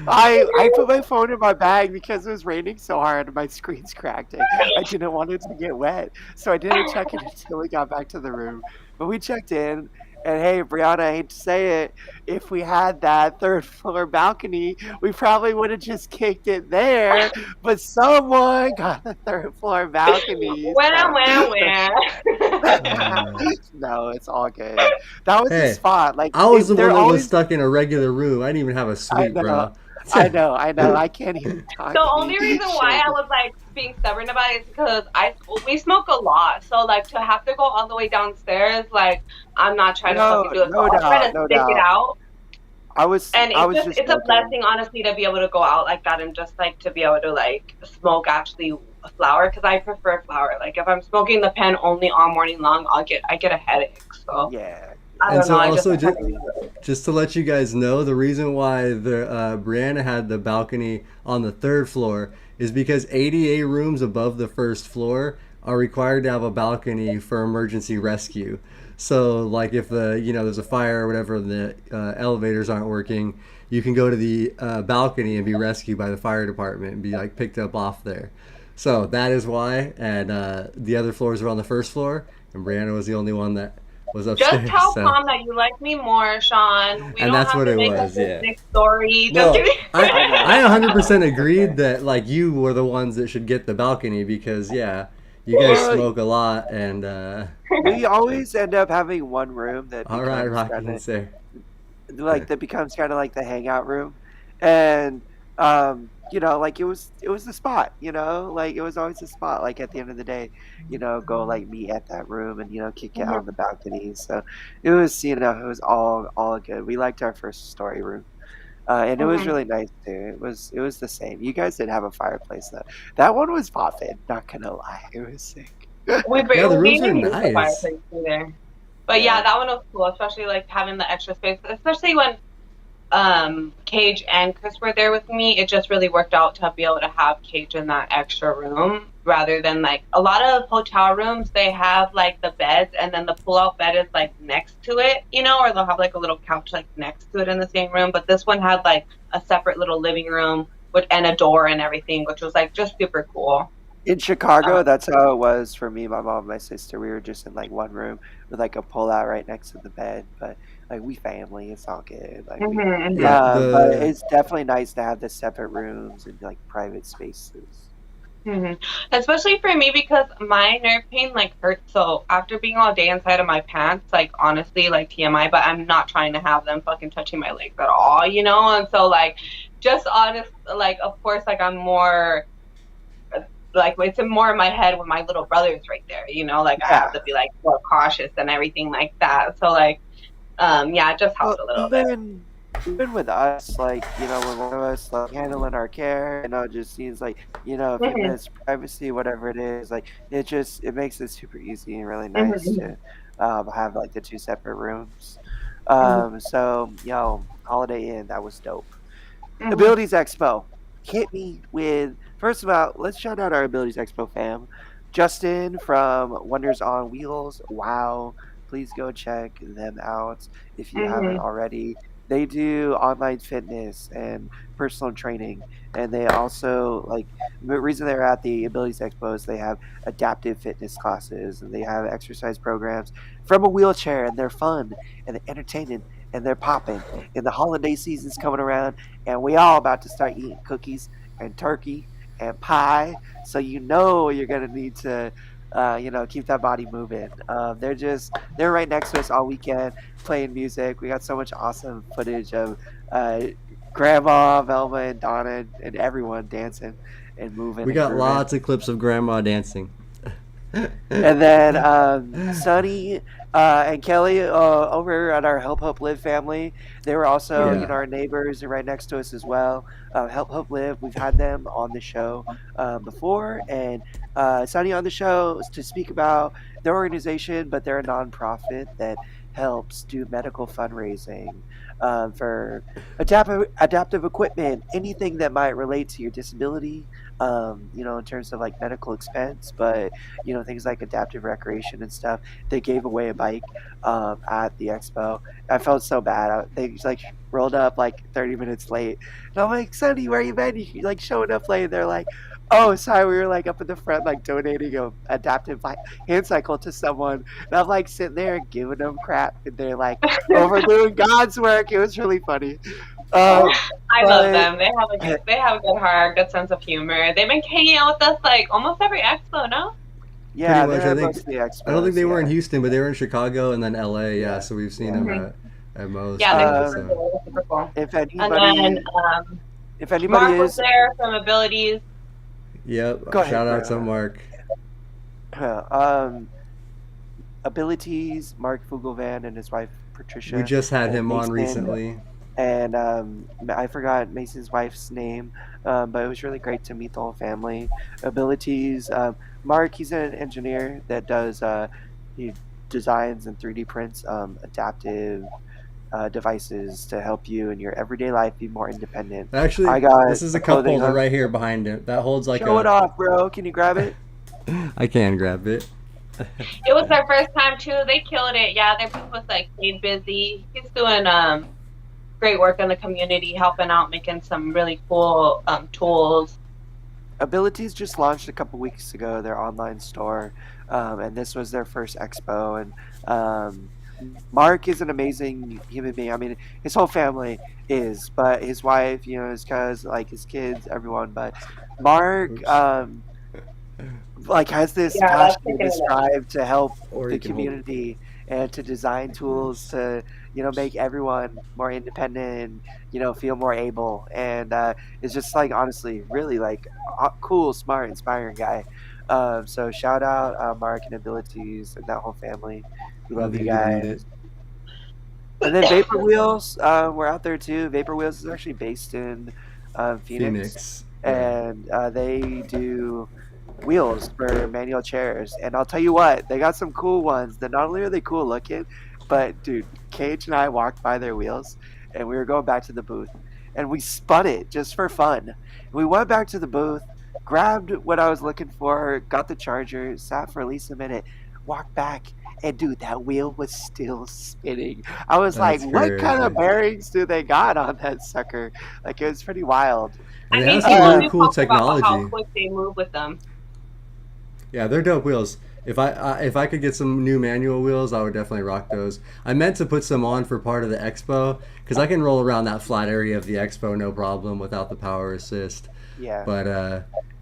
I put my phone in my bag because it was raining so hard and my screen's cracked. I didn't want it to get wet, so I didn't check it until we got back to the room. But we checked in, and hey, Brianna, I hate to say it, if we had that third floor balcony, we probably would have just kicked it there. But someone got the third floor balcony, Wham, so wham, wham. no, it's all good. That was the Hey, spot. Like I was the they're one that was always. stuck in a regular room. I didn't even have a I suite, know, bro. I know. I can't even talk The to only be reason why shit. I was like being stubborn about it is because we smoke a lot. So like to have to go all the way downstairs, like I'm not trying to No, fucking do it. So no I'll try doubt, to no stick it doubt. out. And I was just it's a joking. blessing honestly to be able to go out like that and just like to be able to like smoke actually a flower because I prefer flower. Like if I'm smoking the pen only all morning long, I get a headache. So Yeah, I yeah, And don't know. so I just also have just to do it. just to let you guys know, the reason why the Brianna had the balcony on the third floor is because ADA rooms above the first floor are required to have a balcony for emergency rescue. So like if there's a fire or whatever, and the elevators aren't working, you can go to the balcony and be rescued by the fire department and be like picked up off there. So that is why, and the other floors were on the first floor, and Brianna was the only one that was Just upstairs. tell So, Tom that you like me more, Sean. We and don't that's have what to it make up was. this Yeah. big story. Just No, kidding. I I know, 100% it's agreed okay. that like you were the ones that should get the balcony because yeah, you guys Well, smoke a lot and we always end up having one room that all right, becomes Rocky kind and of say. like the hangout room, and like it was the spot, like it was always the spot. Like at the end of the day, go like meet at that room and kick it out on the balcony. So it was it was all good. We liked our first story room. And it was Mhm. really nice too. It was the same. You guys did have a fireplace though. That one was popping. Not gonna lie, it was sick. Yeah, the We rooms are didn't use the nice. fireplace either. But yeah, Yeah. that one was cool, especially like having the extra space, especially when Cage and Chris were there with me. It just really worked out to be able to have Cage in that extra room rather than like a lot of hotel rooms they have like the beds and then the pull out bed is like next to it, or they'll have like a little couch like next to it in the same room. But this one had like a separate little living room with and a door and everything, which was like just super cool. In Um, Chicago, that's how it was for me, my mom, and my sister. We were just in like one room with like a pull out right next to the bed. But like we family, it's all good. Like we, Yeah, mhm. but the it's definitely nice to have the separate rooms and like private spaces. hmm Especially for me because my nerve pain like hurts. So after being all day inside of my pants, like honestly, like TMI, but I'm not trying to have them fucking touching my legs at all, you know? And so like just honest, like of course, like I'm more like it's more in my head when my little brother's right there, you know? Like I have Yeah. to be like more cautious and everything like that. So like yeah, it just Well, helped a little bit. even with us, like, when one of us like handling our care, it just seems like, a few hmm minutes of privacy, whatever it is, like it makes it super easy and really nice hmm to have like the two separate rooms. hmm So Holiday Inn, that was dope. hmm Abilities Expo. Hit me with first of all, let's shout out our Abilities Expo fam. Justin from Wonders on Wheels. Wow. Please go check them out if you haven't hmm already. They do online fitness and personal training. And they also the reason they're at the Abilities Expo is they have adaptive fitness classes and they have exercise programs from a wheelchair and they're fun and they're entertaining and they're popping. And the holiday season's coming around and we all about to start eating cookies and turkey and pie. So you're gonna need to, keep that body moving. They're right next to us all weekend playing music. We got so much awesome footage of uh, Grandma, Velma, and Donna, and everyone dancing and moving We and got grooving. lots of clips of grandma dancing. And then Sonny and Kelly over at our Help Hope Live family, they were also, Yeah. our neighbors and right next to us as well. Help Hope Live, we've had them on the show before, and Sonny on the show to speak about their organization, but they're a nonprofit that helps do medical fundraising for adaptive equipment, anything that might relate to your disability, in terms of like medical expense, but things like adaptive recreation and stuff. They gave away a bike at the expo. I felt so bad. They just, like rolled up like 30 minutes late, and I'm like, "Sonny, where you been? You like showing up late?" They're like, "Oh, sorry, we were like up in the front, like donating a adaptive hand cycle to someone." And I'm like sitting there giving them crap, and they're like overdoing God's work. It was really funny. I love But them. They have a good heart, good sense of humor. They've been hanging out with us like almost every expo, no? Pretty yeah, much. they're at most of the I don't think expos. they were in Yeah, Houston, but they were in Chicago and then LA. Yeah, yeah, so we've seen yeah. them hmm at most Yeah, of they're those. super So cool. They're super cool. If And then anybody if anybody Mark was is there from Abilities. go yep. ahead, Shout out to bro. Mark. um Abilities, Mark Fugelvan and his wife We Patricia just had and him on Mason, recently. and I forgot Mason's wife's name, but it was really great to meet the whole family. Abilities, Mark, he's an engineer that does he designs and 3D prints adaptive devices to help you in your everyday life be more independent. I Actually, got this is a a cup clothing holder hook. right here behind it. That holds like Show it a. off, bro. Can you grab it? I can grab it. It was their first time too. They killed it. Yeah, their booth was like stayed busy. He's doing great work in the community, helping out, making some really cool tools. Abilities just launched a couple weeks ago their online store, and this was their first expo. And um, Mark is an amazing human being. I mean, his whole family is, but his wife, his cuz, like his kids, everyone. But Mark, Oops. like has this Yeah, that's passion and taking this it. drive to help Or the you can hold it. community and to design tools Oops. to make everyone more independent and feel more able, and it's just like honestly really like cool, smart, inspiring guy. So shout out Mark and Abilities and that whole family. We I love think you you can eat it. guys. And then Vapor Wheels, we're out there too. Vapor Wheels is actually based in Phoenix, Phoenix. Yeah. and they do wheels for manual chairs. And I'll tell you what, they got some cool ones that not only are they cool looking, but dude, Cage and I walked by their wheels and we were going back to the booth and we spun it just for fun. We went back to the booth, grabbed what I was looking for, got the charger, sat for at least a minute, walked back. And dude, that wheel was still spinning. I was like, That's what kind of crazy. bearings do they got on that sucker? Like, it was pretty wild. And I they mean, have some people really Uh, do cool talk about how technology. quick they move with them. Yeah, they're dope wheels. If I could get some new manual wheels, I would definitely rock those. I meant to put some on for part of the expo because I can roll around that flat area of the expo no problem without the power assist. yeah. But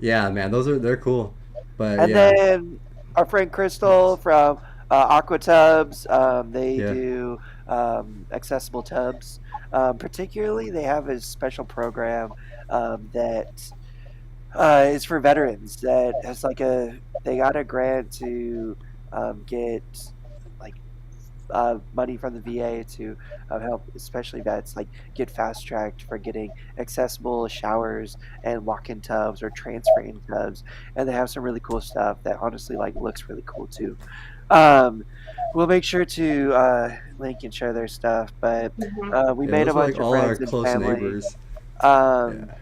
Yeah, man, they're cool. But And yeah, then our friend Crystal from Aqua Tubs, they yeah, do accessible tubs. Particularly, they have a special program that is for veterans. That has like they got a grant to get like money from the VA to help, especially vets, like get fast tracked for getting accessible showers and walk-in tubs or transfer-in tubs, and they have some really cool stuff that honestly like looks really cool too. Um, we'll make sure to link and share their stuff, but Hmm. we yeah. made a Those are like bunch of all our friends and close family, neighbors. um, Yeah.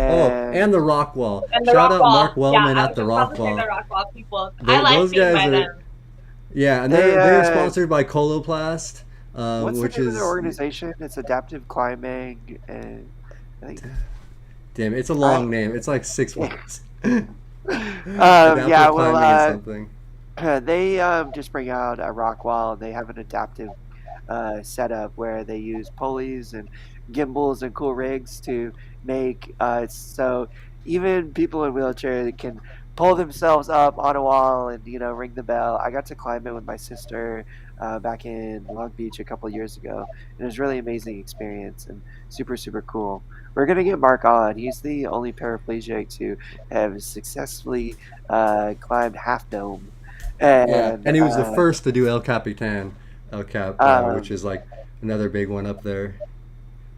Oh, and and the Rock Wall. And the Shout rock out Mark wall. Yeah, Wellman I at was the just about Rock to say the Wall. rock wall people. I like Those being guys by are, them. yeah, and they they're sponsored by Coloplast, what's the which name of their is, organization? It's Adaptive Climbing, and I think damn, it's a I long name. It's like 6 words. yeah, Adaptive well, climbing and something. they just bring out a rock wall. They have an adaptive setup where they use pulleys and gimbals and cool rigs to make so even people in wheelchairs can pull themselves up on a wall and ring the bell. I got to climb it with my sister back in Long Beach a couple years ago. It was a really amazing experience and super super cool. We're gonna get Mark on. He's the only paraplegic to have successfully climbed Half Dome, Yeah, and and he was the first to do El Capitan, El Cap, which um, is like another big one up there.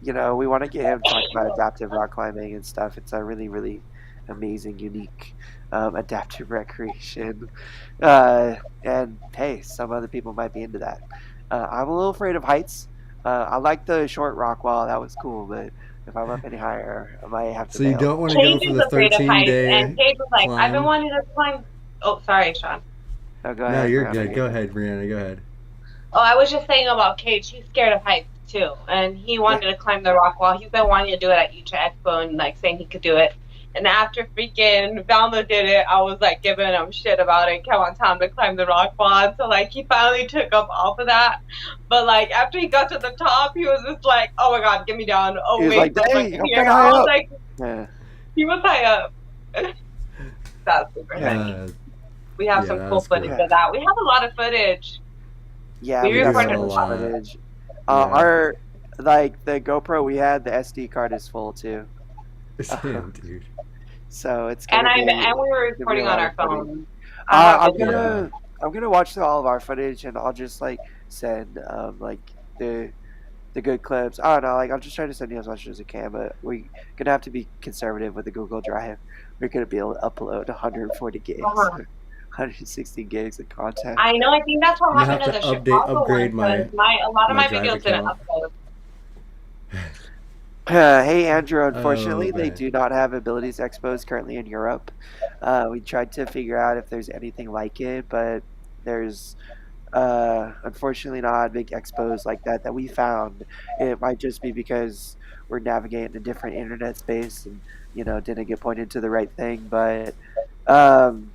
we want to get him to talk about adaptive rock climbing and stuff. It's a really, really amazing, unique, adaptive recreation. And hey, some other people might be into that. I'm a little afraid of heights. I like the short rock wall. That was cool, but if I'm up any higher, I might have to So you bail. don't want to go Cage for is the afraid of 13 heights, and day Cage was like, "I've been climb. wanting to climb." Oh, sorry, Shawn. No, go No, ahead, you're Brianna. good. You're Go good. ahead, Brianna. Go ahead. Oh, I was just saying about Cage. He's scared of heights too, and he Yeah, wanted to climb the rock wall. He's been wanting to do it at each expo and like saying he could do it. And after freaking Valma did it, I was like giving him shit about it. Kept on telling him to climb the rock wall. And so like he finally took up off of that. But like after he got to the top, he was just like, "Oh my god, get me down! he Oh was wait, like, the "Dang, fucking I'm kind here." of I high was up." like, Yeah, he was high up. That's super funny. Uh, We have yeah, some that cool was footage cool. yeah, of that. We have a lot of footage. yeah. We We We got do so have recorded a a much lot. lot. footage. Yeah. Our like the GoPro we had, the SD card is full too. Damn, dude. So it's And gonna we were be a recording on lot of our footage. phones. I have I'm video. Yeah. gonna watch through all of our footage and I'll just like send like the good clips. I don't know, like I'm just trying to send you as much as I can, but we're gonna have to be conservative with the Google Drive. We're gonna be able to upload 140 gigs, Uh-huh. 160 gigs of content. I know. I think that's what I'm gonna happened have to to the Chicago one upgrade because my my a lot of my my Drive videos didn't account. upload. Hey Andrew, Oh unfortunately they man. do not have Abilities Expos currently in Europe. We tried to figure out if there's anything like it, but there's unfortunately not big expos like that we found. It might just be because we're navigating a different internet space and didn't get pointed to the right thing. But um,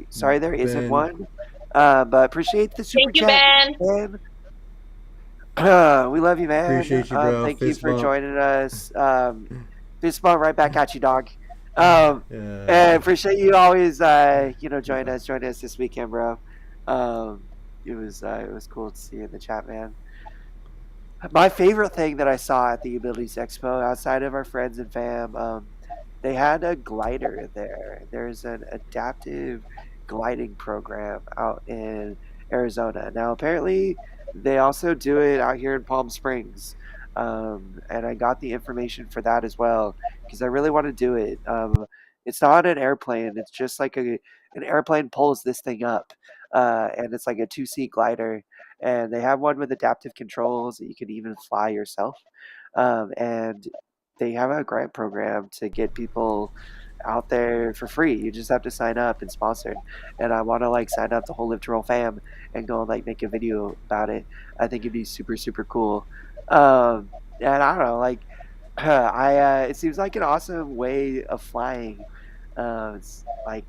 sorry there isn't Ben, one. But appreciate the super Thank you, chat, Ben. man. We love you, man. appreciate you, bro. Thank you Fist for bump. joining us. Fist bump right back at you, dog. Um, and Uh, appreciate you always, join us this weekend, bro. Um, it was cool to see you in the chat, man. My favorite thing that I saw at the Abilities Expo, outside of our friends and fam, they had a glider there. There's an adaptive gliding program out in Arizona. Now, apparently, they also do it out here in Palm Springs. And I got the information for that as well because I really want to do it. It's not an airplane, it's just like an airplane pulls this thing up. And it's like a two-seat glider and they have one with adaptive controls that you can even fly yourself. And they have a grant program to get people out there for free. You just have to sign up and sponsor. And I want to like sign up the whole Live to Roll fam and go and like make a video about it. I think it'd be super super cool. And I don't know, like I it seems like an awesome way of flying. It's like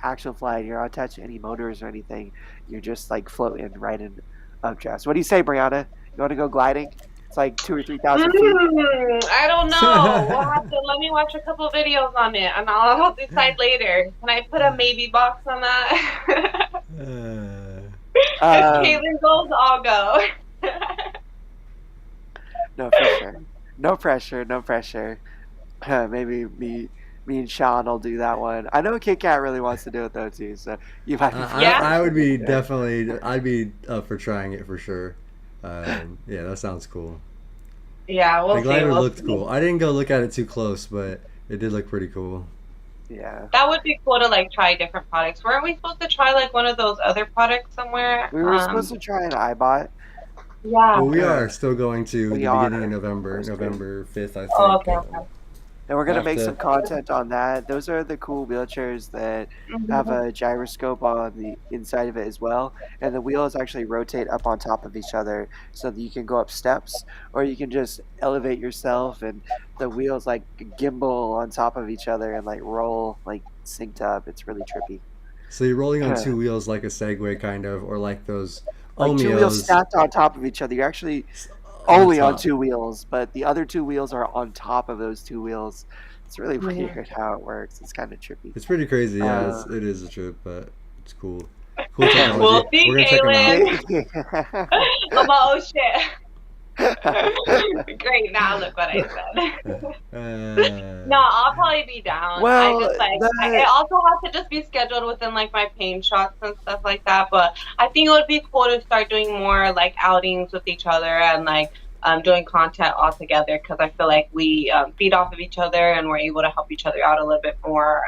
actual flying. You're not attached to any motors or anything. You're just like floating right in updrafts. What do you say, Brianna? You want to go gliding? It's like 2 or 3 thousand feet. I don't know. We'll have to let me watch a couple videos on it, and I'll decide later. Can I put a maybe box on that? If Um, Caitlin goes, I'll go. no, for sure. No pressure. No pressure. Maybe me and Shawn will do that one. I know Kit Kat really wants to do it though too, so you might be Yeah. I would be yeah. definitely, I'd be up for trying it for sure. Yeah, that sounds cool. Yeah, The we'll see. glider We'll looked see. cool. I didn't go look at it too close, but it did look pretty cool. Yeah. That would be cool to like try different products. Weren't we supposed to try like one of those other products somewhere? We were supposed to try an iBot. Yeah. Well, we are still going to We the beginning of are November, supposed to. November 5th, I Oh, think. okay, okay. And we're We'll gonna have make to. some content on that. Those are the cool wheelchairs that have Mhm. a gyroscope on the inside of it as well. And the wheels actually rotate up on top of each other so that you can go up steps or you can just elevate yourself and the wheels like gimbal on top of each other and like roll like synced up. It's really trippy. So you're rolling on two wheels like a Segway, kind of, or like those Like 2 wheels Omios stacked on top of each other. You're actually on only on top. 2 wheels, but the other 2 wheels are on top of those 2 wheels. It's really Mhm. weird how it works. It's kind of trippy. It's pretty crazy. Yeah, Uh, it is a trip, but it's cool. Cool We'll technology. see, We're gonna check them out. Caitlin. I'm like, oh shit. Great. Now look what I said. No, I'll probably be down. I well, just like the it also has to just be scheduled within like my pain shots and stuff like that. But I think it would be cool to start doing more like outings with each other and like doing content all together because I feel like we feed off of each other and we're able to help each other out a little bit more.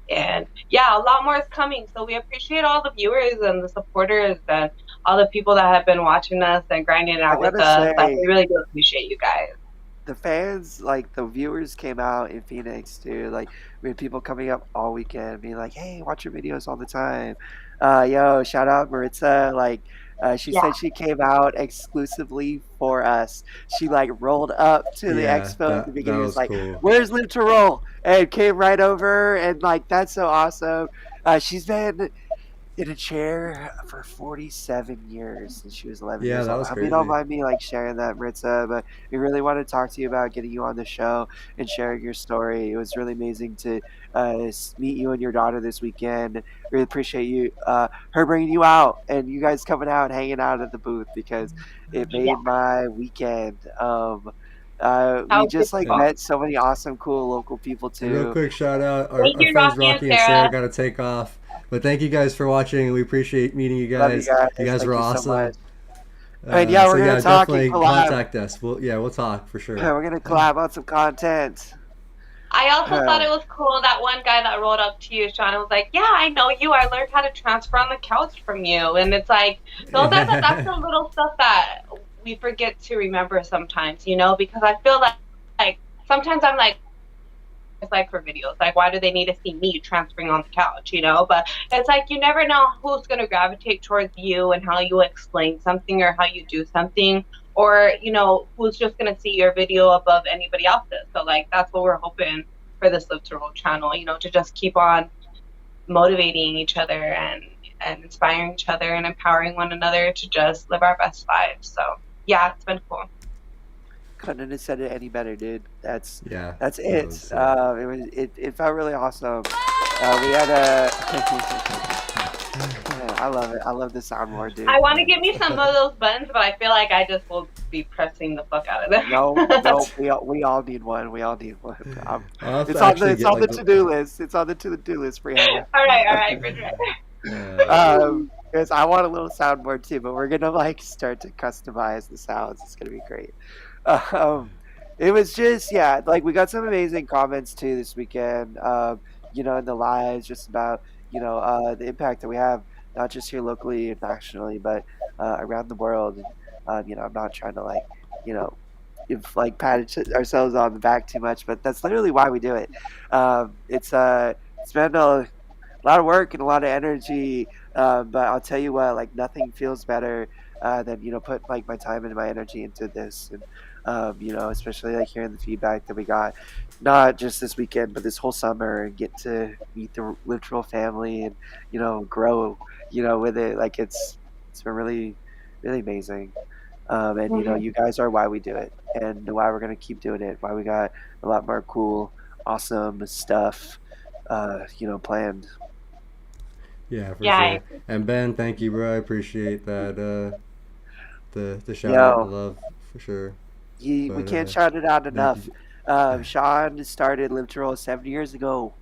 And yeah, a lot more is coming. So we appreciate all the viewers and the supporters and all the people that have been watching us and grinding it I out with gotta us. Like say, we really do appreciate you guys. the fans, like the viewers, came out in Phoenix too. Like we had people coming up all weekend, being like, "Hey, watch your videos all the time." Yo, shout out Maritza. Like, she Yeah. said she came out exclusively for us. She like rolled up to the Yeah, expo at the that beginning. Was was like, cool. "Where's Live to Roll?" And came right over, and like that's so awesome. She's been in a chair for 47 years since she was 11 Yeah, years that old. was I hope you don't crazy. mind me like sharing that, Maritza, but we really want to talk to you about getting you on the show and sharing your story. It was really amazing to meet you and your daughter this weekend. Really appreciate you, her bringing you out and you guys coming out and hanging out at the booth because it Yeah. made my weekend. That We was super just like And, met so many awesome, cool local people and real too. quick, shout out Thank our you, friends Rocky and Rocky and Sarah Sarah. got to take off. But thank you guys for watching, and we appreciate meeting you Love you guys. You guys. guys were Thank you so awesome. much. And yeah, So we're gonna yeah, talk and definitely collab. contact us. We'll talk for sure. We're gonna collab on some content. I also thought Uh, it was cool that one guy that rolled up to you, Shawn, and was like, "Yeah, I know you. I learned how to transfer on the couch from you." And it's like that's the little stuff that we forget to remember sometimes, because I feel like sometimes I'm like it's like for videos, like why do they need to see me transferring on the couch? But it's like you never know who's gonna gravitate towards you and how you explain something or how you do something. Or, who's just gonna see your video above anybody else's. So like that's what we're hoping for this Live to Roll channel, to just keep on motivating each other and inspiring each other and empowering one another to just live our best lives. So yeah, it's been cool. couldn't have said it any better, dude. That's Yeah, that's that it. was It felt really awesome. We had a. Yeah, I love it. I love the soundboard, dude. I want to give me some of those buttons, but I feel like I just will be pressing the fuck out of them. No, we all need one. We all need one. I'll have It's to on the actually it's get on the like to do list. It's on the to do list, Brianna. All right, for sure. Because I want a little soundboard too, but we're gonna like start to customize the sounds. It's gonna be great. Um, it was just like we got some amazing comments too this weekend. In the lives, just about the impact that we have, not just here locally and nationally, but around the world. And I'm not trying to you know, if like ourselves on the back too much, but that's literally why we do it. It's been a lot of work and a lot of energy. But I'll tell you what, like nothing feels better than put like my time and my energy into this, and especially like hearing the feedback that we got, not just this weekend, but this whole summer, and get to meet the literal family and grow with it. Like it's been really really amazing. And Mhm. you guys are why we do it, and why we're gonna keep doing it. Why we got a lot more cool, awesome stuff, planned. Yeah, for Yeah, I sure. agree. And Ben, thank you, bro. I appreciate that. The shout out, the Yo, love, for sure. we But can't shout it out thank enough. you. Shawn started Live to Roll 7 years ago.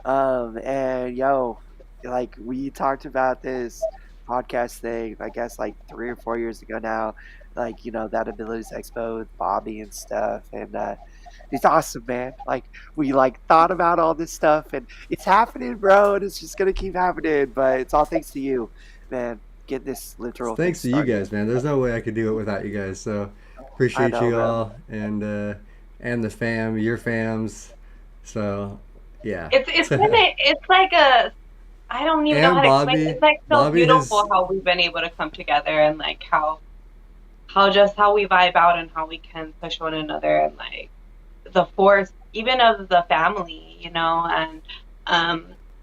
And yo, like we talked about this podcast thing, I guess like 3 or 4 years ago now, like, that Abilities Expo with Bobby and stuff. And it's awesome, man. Like we like thought about all this stuff and it's happening, bro, and it's just gonna keep happening. But it's all thanks to you, man. Get this It's literal thing thanks to you started. guys, man. There's no way I could do it without you guys. So I appreciate know, you bro. all, and the fam, your fams. So yeah. It's like a, I don't even know how And to explain it. Bobby, It's like so Bobby beautiful has how we've been able to come together and like how we vibe out and how we can push one another and like the force even of the family, and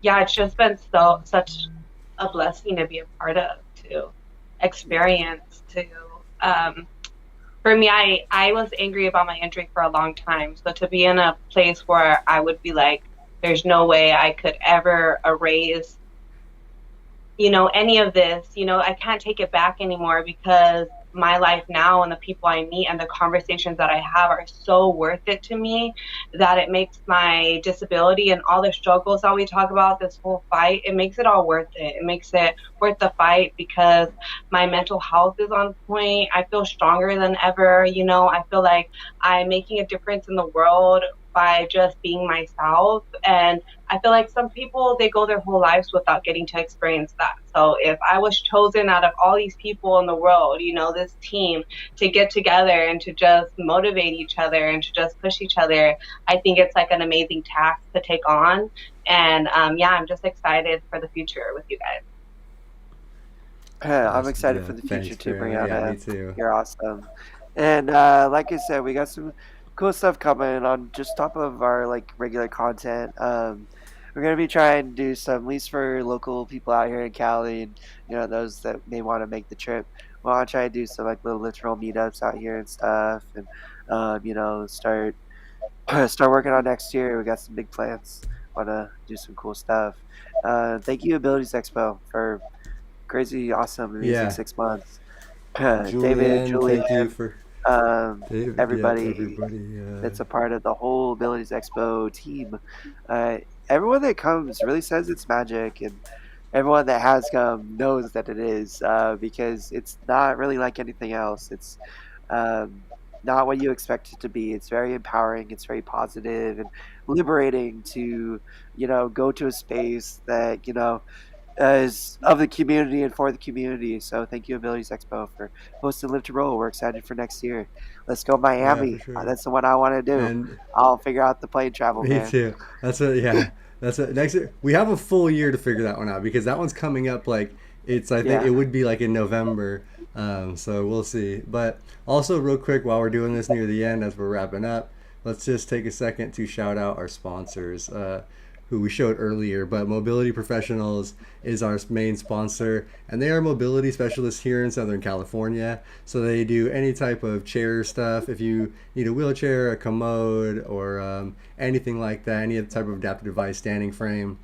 yeah, it's just been such a blessing to be a part of, to experience, to um for me, I was angry about my injury for a long time. So to be in a place where I would be like, there's no way I could ever erase, any of this, I can't take it back anymore because my life now and the people I meet and the conversations that I have are so worth it to me that it makes my disability and all the struggles that we talk about, this whole fight, it makes it all worth it. It makes it worth the fight because my mental health is on point. I feel stronger than ever. I feel like I'm making a difference in the world by just being myself. And I feel like some people, they go their whole lives without getting to experience that. So if I was chosen out of all these people in the world, this team, to get together and to just motivate each other and to just push each other, I think it's like an amazing task to take on. And yeah, I'm just excited for the future with you guys. I'm awesome. excited Yeah, for the future thanks, too, Brianna. Yeah, Brianna. me too. You're awesome. And like I said, we got some cool stuff coming on just top of our like regular content. We're gonna be trying to do some, at least for local people out here in Cali, and those that may want to make the trip. We want to try to do some like little literal meetups out here and stuff, and start start working on next year. We got some big plans. Want to do some cool stuff. Thank you, Abilities Expo, for crazy, awesome, amazing Yeah, 6 months. David, Julianne, Julian, thank you for David. Yep, everybody everybody. that's a part of the whole Abilities Expo team. Uh, Everyone that comes really says it's magic, and everyone that has come knows that it is, because it's not really like anything else. It's um, not what you expect it to be. It's very empowering. It's very positive and liberating to, go to a space that, is of the community and for the community. So thank you, Abilities Expo, for hosting Live to Roll. We're excited for next year. Let's go Yeah, for Miami. sure. That's the one I want to do. And I'll figure out the plane travel, me man. too. That's what. Yeah, that's what. Next year we have a full year to figure that one out because that one's coming up. Like it's. I think Yeah. it would be like in November. So we'll see. But also, real quick, while we're doing this near the end, as we're wrapping up, let's just take a second to shout out our sponsors. Who we showed earlier, but Mobility Professionals is our main sponsor, and they are mobility specialists here in Southern California. So they do any type of chair stuff. If you need a wheelchair, a commode, or anything like that, any type of adaptive device, standing frame,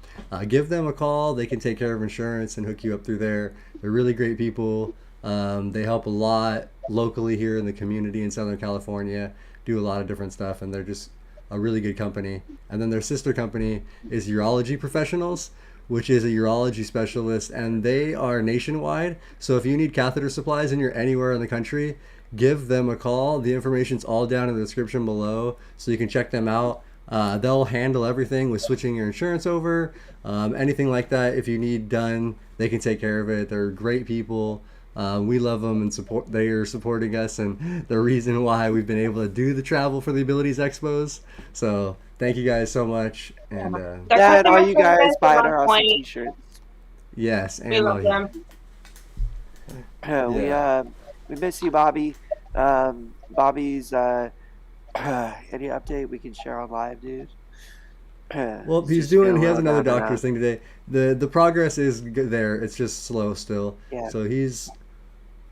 give them a call. They can take care of insurance and hook you up through there. They're really great people. They help a lot locally here in the community in Southern California, do a lot of different stuff, and they're just a really good company. And then their sister company is Urology Professionals, which is a urology specialist, and they are nationwide. So if you need catheter supplies and you're anywhere in the country, give them a call. The information's all down in the description below, so you can check them out. They'll handle everything with switching your insurance over, anything like that. If you need done, they can take care of it. They're great people. We love them and support. They are supporting us, and the reason why we've been able to do the travel for the Abilities Expos. So thank you guys so much, Yeah. and Their Yeah, and all customer you service guys is buying on our awesome point. T-shirts. yes, We and love all you. them. we Yeah. uh, we miss you, Bobby. Bobby's any update we can share on live, dude? Well, He's he's just doing. feeling He a has little another down and doctor's out. thing today. The progress is there. It's just slow still. Yeah. So he's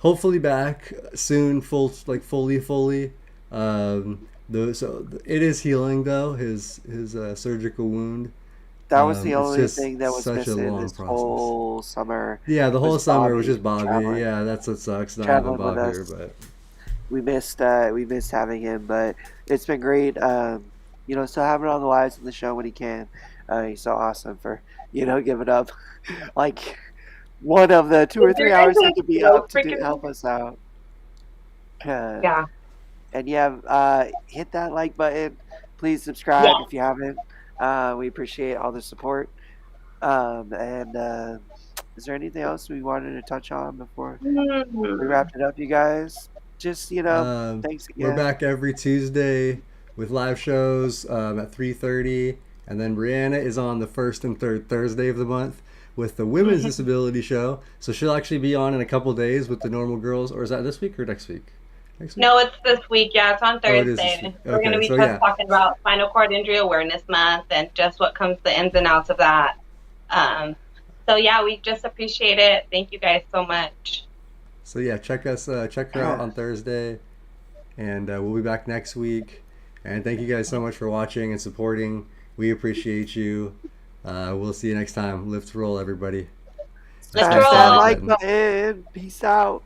hopefully back soon, fully. So it is healing though, his surgical wound. That was the It's only just thing that was such a missing long this process. whole summer Yeah, the whole was summer was Bobby just Bobby. traveling, Yeah, that's what sucks not having traveling with Bob here, us. but We missed having him, but it's been great. Still having all the lives in the show when he can. He's so awesome for giving up like one of the two or You three guys hours he are could be so up to freaking. help us out. Uh, Yeah. and yeah, hit that like button. Please subscribe Yeah. if you haven't. We appreciate all the support. And Is there anything else we wanted to touch on before we Hmm. wrapped it up, you guys? Just thanks we're again. back every Tuesday with live shows at 3:30, and then Brianna is on the first and third Thursday of the month with the Women's Disability Show. So she'll actually be on in a couple days with the normal girls, or is that this week or next week? Next week? No, it's this week. Yeah, it's on Oh, it is this week. Thursday. We're going to Okay, be so just yeah, talking about Spinal Cord Injury Awareness Month and just what comes the ins and outs of that. Um, so yeah, we just appreciate it. Thank you guys so much. so yeah, check her out on Thursday, and we'll be back next week. And thank you guys so much for watching and supporting. We appreciate you. We'll see you next time. Lift roll, everybody. And Let's Smash smash that that like roll. like button. button. Peace out.